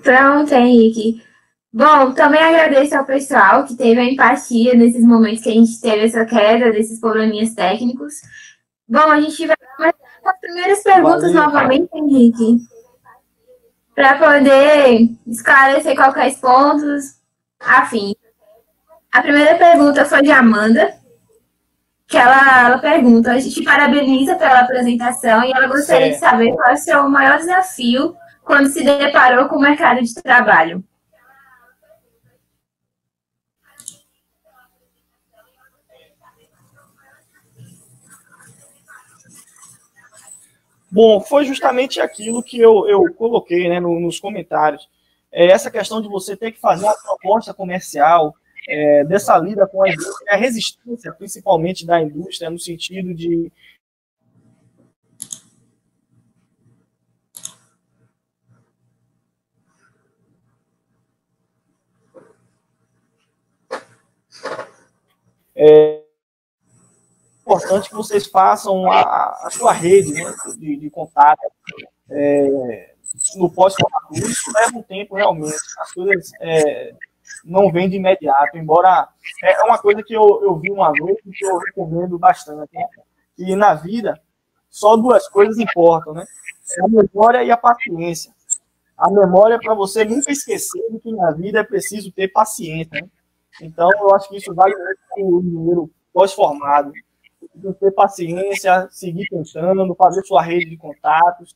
Pronto, Henrique. Bom, também agradeço ao pessoal que teve a empatia nesses momentos que a gente teve essa queda, desses probleminhas técnicos. Bom, a gente vai começar com as primeiras perguntas novamente, Henrique, para poder esclarecer quaisquer pontos, afim. A primeira pergunta foi de Amanda, que ela pergunta, a gente parabeniza pela apresentação e ela gostaria de saber qual é o seu maior desafio quando se deparou com o mercado de trabalho. Bom, foi justamente aquilo que eu coloquei, né, nos comentários. Essa questão de você ter que fazer uma proposta comercial, dessa lida com a indústria, a resistência, principalmente da indústria, no sentido de importante que vocês façam a sua rede, né, de contato no pós-formatura. Isso leva um tempo, realmente. As coisas não vêm de imediato, embora é uma coisa que eu vi uma vez e que eu recomendo bastante, né? Que na vida só duas coisas importam, né? A memória e a paciência. A memória é para você nunca esquecer de que na vida é preciso ter paciência, né? Então, eu acho que isso vale muito para o engenheiro pós-formado. Ter paciência, seguir tentando, fazer sua rede de contatos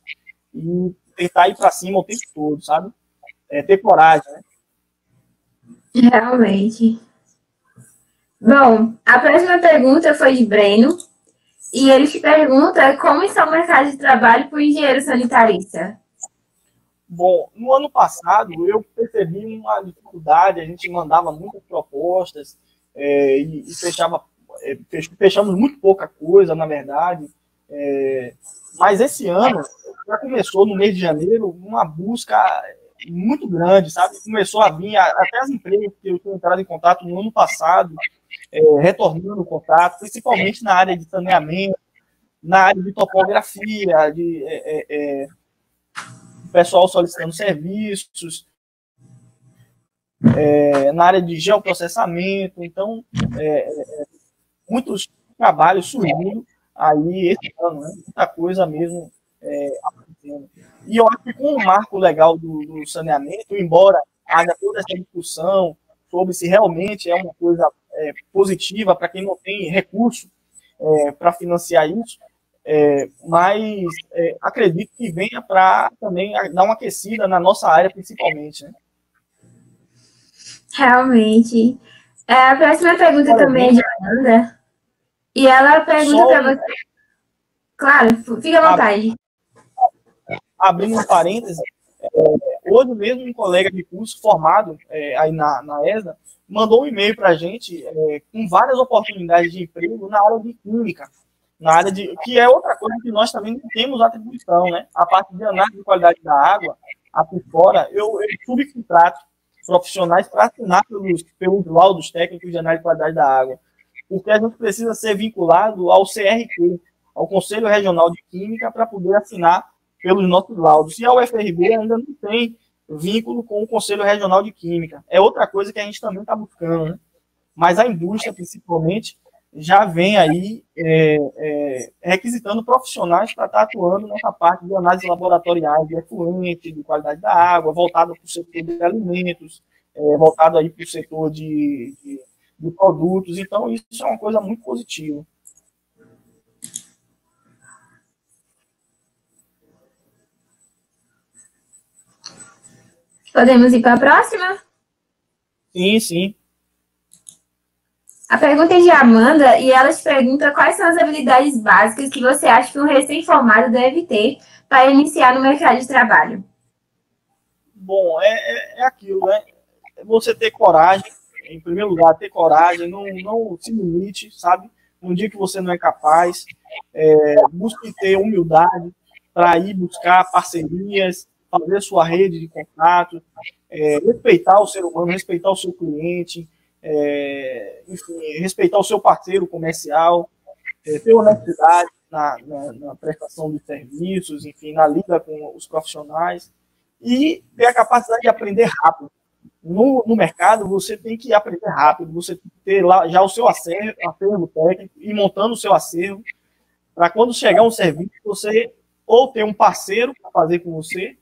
e tentar ir para cima o tempo todo, sabe? Ter coragem, né? Realmente. Bom, a próxima pergunta foi de Breno, e ele te pergunta como está o mercado de trabalho para o engenheiro sanitarista. Bom, no ano passado eu percebi uma dificuldade, a gente mandava muitas propostas e fechamos muito pouca coisa, na verdade, mas esse ano já começou no mês de janeiro uma busca muito grande, sabe? Começou a vir até as empresas que eu tinha entrado em contato no ano passado, retornando o contato, principalmente na área de saneamento, na área de topografia, de pessoal solicitando serviços, na área de geoprocessamento. Então, muitos trabalhos surgindo aí esse ano, né? Muita coisa mesmo acontecendo. E eu acho que com o marco legal do saneamento, embora haja toda essa discussão sobre se realmente é uma coisa positiva para quem não tem recurso para financiar isso, mas acredito que venha para também dar uma aquecida na nossa área, principalmente, né? Realmente. A próxima pergunta também é de Amanda. E ela pergunta para você... Claro, fique à vontade. Abrindo um parêntese, Hoje mesmo um colega de curso formado aí na ESA mandou um e-mail para a gente com várias oportunidades de emprego na área de química, na área que é outra coisa que nós também não temos atribuição, né? A parte de análise de qualidade da água, aqui fora, eu subcontrato profissionais para assinar pelos laudos técnicos de análise de qualidade da água, porque a gente precisa ser vinculado ao CRQ, ao Conselho Regional de Química, para poder assinar pelos nossos laudos. E a UFRB ainda não tem vínculo com o Conselho Regional de Química. É outra coisa que a gente também está buscando, né? Mas a indústria, principalmente, já vem aí requisitando profissionais para estar atuando nessa parte de análise laboratoriais de efluente, de qualidade da água, voltada para o setor de alimentos, voltado aí para o setor de produtos. Então, isso é uma coisa muito positiva. Podemos ir para a próxima? Sim, sim. A pergunta é de Amanda e ela te pergunta quais são as habilidades básicas que você acha que um recém-formado deve ter para iniciar no mercado de trabalho. Bom, é aquilo, né? Você ter coragem, em primeiro lugar, ter coragem, não se limite, sabe? Um dia que você não é capaz, busque ter humildade para ir buscar parcerias, fazer sua rede de contato, respeitar o ser humano, respeitar o seu cliente, enfim, respeitar o seu parceiro comercial, ter honestidade na prestação de serviços, enfim, na lida com os profissionais e ter a capacidade de aprender rápido. No mercado, você tem que aprender rápido, você tem que ter lá já o seu acervo técnico e montando o seu acervo para quando chegar um serviço, você ou ter um parceiro para fazer com você,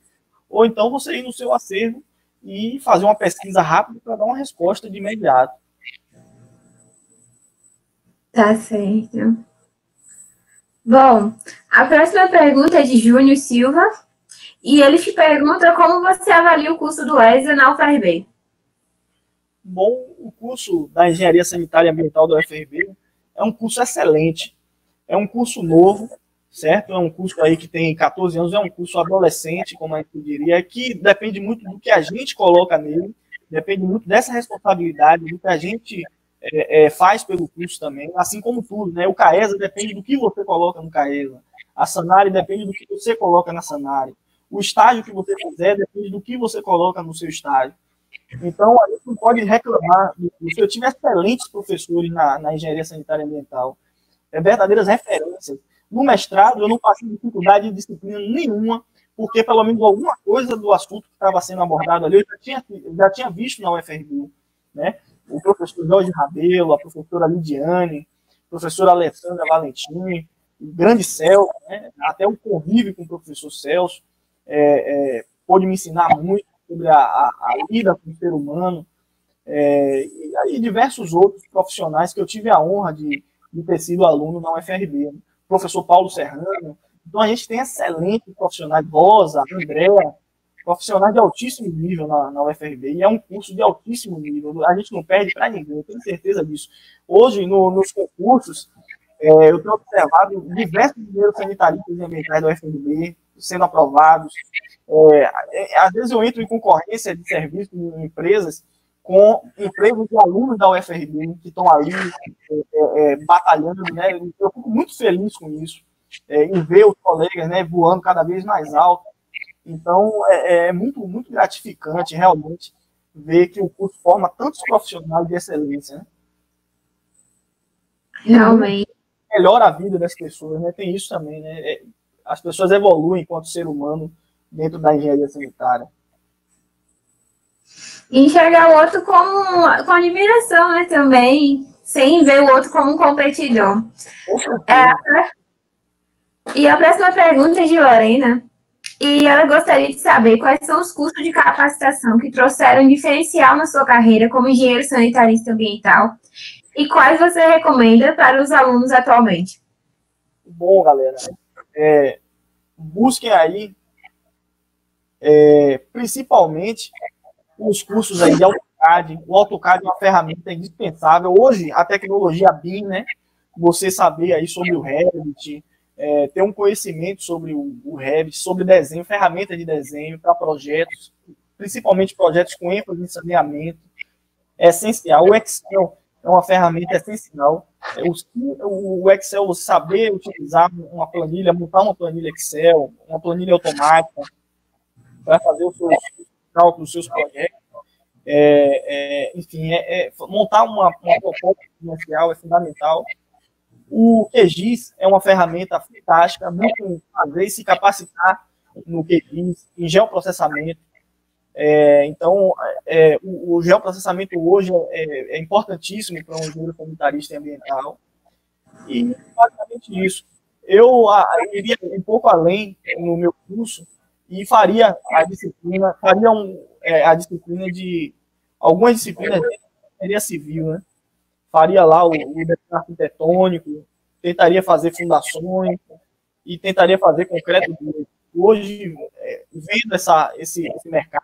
ou então você ir no seu acervo e fazer uma pesquisa rápida para dar uma resposta de imediato. Tá certo. Bom, a próxima pergunta é de Júnior Silva e ele te pergunta como você avalia o curso do ESA na UFRB. Bom, o curso da Engenharia Sanitária e Ambiental da UFRB é um curso excelente, é um curso novo, certo? É um curso aí que tem 14 anos, é um curso adolescente, como a gente diria, que depende muito do que a gente coloca nele, depende muito dessa responsabilidade, do que a gente faz pelo curso também, assim como tudo, né? O CAESA depende do que você coloca no CAESA, a Sanari depende do que você coloca na Sanari, o estágio que você fizer depende do que você coloca no seu estágio. Então, a gente não pode reclamar disso. Eu tive excelentes professores na Engenharia Sanitária e Ambiental, verdadeiras referências. No mestrado, eu não passei dificuldade de disciplina nenhuma, porque pelo menos alguma coisa do assunto que estava sendo abordado ali, eu já tinha visto na UFRB, né? O professor Jorge Rabelo, a professora Lidiane, a professora Alessandra Valentim, o grande Celso, né? Até o convívio com o professor Celso, pôde me ensinar muito sobre a lida com o ser humano, e aí diversos outros profissionais que eu tive a honra de ter sido aluno na UFRB. Né? Professor Paulo Serrano. Então, a gente tem excelentes profissionais, Rosa, Andréa, profissionais de altíssimo nível na UFRB, e é um curso de altíssimo nível. A gente não perde para ninguém, eu tenho certeza disso. Hoje, nos concursos, eu tenho observado diversos engenheiros sanitaristas e ambientais da UFRB sendo aprovados. Às vezes eu entro em concorrência de serviços em empresas com empresas de alunos da UFRB que estão ali batalhando, né? Eu fico muito feliz com isso, em ver os colegas, né, voando cada vez mais alto. Então, é muito, muito gratificante, realmente, ver que o curso forma tantos profissionais de excelência. Né? Realmente. Melhora a vida das pessoas, né? Tem isso também, né? As pessoas evoluem enquanto ser humano dentro da engenharia sanitária. E enxergar o outro com admiração, né, também, sem ver o outro como um competidor. E a próxima pergunta é de Lorena, e ela gostaria de saber quais são os cursos de capacitação que trouxeram um diferencial na sua carreira como engenheiro sanitarista ambiental e quais você recomenda para os alunos atualmente. Bom, galera, busquem aí, principalmente, os cursos aí de AutoCAD. O AutoCAD é uma ferramenta indispensável. Hoje, a tecnologia BIM, né? Você saber aí sobre o Revit, ter um conhecimento sobre o Revit, sobre desenho, ferramentas de desenho para projetos, principalmente projetos com ênfase em saneamento, é essencial. O Excel é uma ferramenta essencial. O Excel, saber utilizar uma planilha, montar uma planilha Excel, uma planilha automática, para fazer os seus cálculos, os seus projetos. Enfim, montar uma proposta comercial é fundamental. O QGIS é uma ferramenta fantástica, muito fazer e se capacitar no QGIS, em geoprocessamento. Então, o geoprocessamento hoje é importantíssimo para um engenheiro sanitarista e ambiental. E, basicamente, isso. Eu iria um pouco além no meu curso e faria a disciplina, de algumas disciplinas de engenharia civil, né? Faria lá o desenho arquitetônico, tentaria fazer fundações e tentaria fazer concreto. Hoje, vendo esse mercado,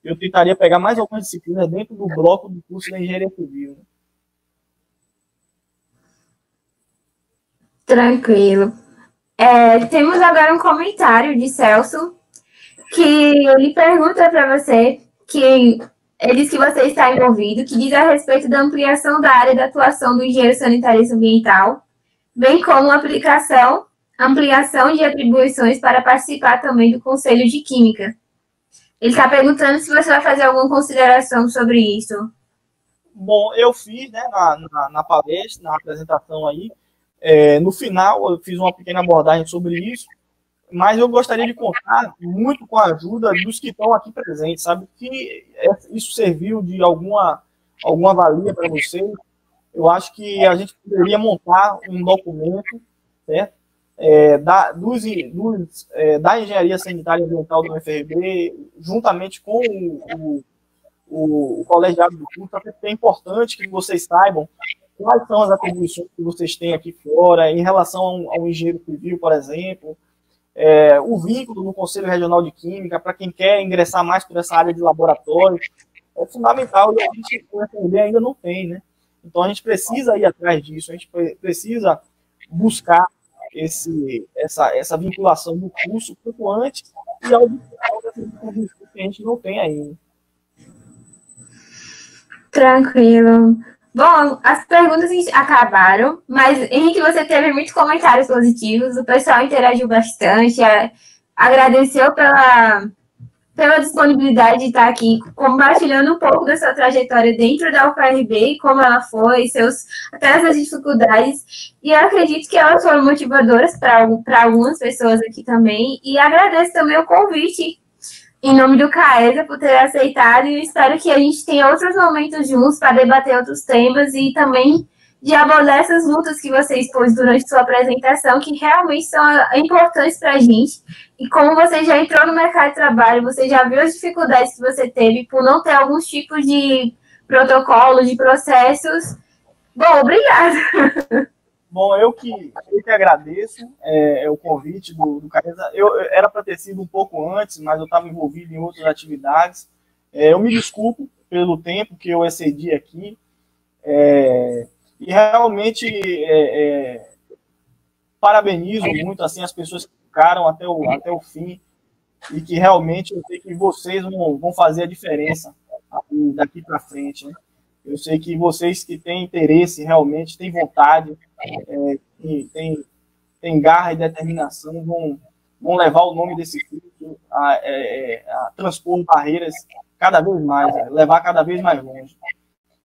eu tentaria pegar mais algumas disciplinas dentro do bloco do curso da engenharia civil. Tranquilo. Temos agora um comentário de Celso, que ele pergunta para você, que ele diz que você está envolvido, que diz a respeito da ampliação da área de atuação do engenheiro sanitarista ambiental, bem como ampliação de atribuições para participar também do Conselho de Química. Ele está perguntando se você vai fazer alguma consideração sobre isso. Bom, eu fiz, né, na palestra, na apresentação aí, no final eu fiz uma pequena abordagem sobre isso, mas eu gostaria de contar muito com a ajuda dos que estão aqui presentes, sabe? Que isso serviu de alguma valia para vocês. Eu acho que a gente poderia montar um documento, certo? Da Engenharia Sanitária e Ambiental do UFRB, juntamente com o colegiado do curso, porque é importante que vocês saibam quais são as atribuições que vocês têm aqui fora, em relação ao engenheiro civil, por exemplo, o vínculo no Conselho Regional de Química, para quem quer ingressar mais por essa área de laboratório, é fundamental, e a gente, o UFRB ainda não tem, né? Então a gente precisa ir atrás disso, a gente precisa buscar essa vinculação do curso quanto antes e ao que a gente não tem ainda. Tranquilo. Bom, as perguntas acabaram, mas, Henrique, você teve muitos comentários positivos, o pessoal interagiu bastante, agradeceu pela disponibilidade de estar aqui compartilhando um pouco da sua trajetória dentro da UFRB, como ela foi, até essas dificuldades, e eu acredito que elas foram motivadoras para algumas pessoas aqui também, e agradeço também o convite em nome do CAESA por ter aceitado, e eu espero que a gente tenha outros momentos juntos para debater outros temas e também de abordar essas lutas que você expôs durante sua apresentação, que realmente são importantes para a gente. E como você já entrou no mercado de trabalho, você já viu as dificuldades que você teve por não ter alguns tipos de protocolos, de processos. Bom, obrigada. Bom, eu que agradeço o convite do CAESA. Eu era para ter sido um pouco antes, mas eu estava envolvido em outras atividades. Eu me desculpo pelo tempo que eu excedi aqui. E realmente parabenizo muito assim, as pessoas que ficaram até o fim e que realmente eu sei que vocês vão fazer a diferença daqui para frente, né? Eu sei que vocês que têm interesse, realmente têm vontade, têm garra e determinação, vão levar o nome desse curso a transpor barreiras cada vez mais, levar cada vez mais longe.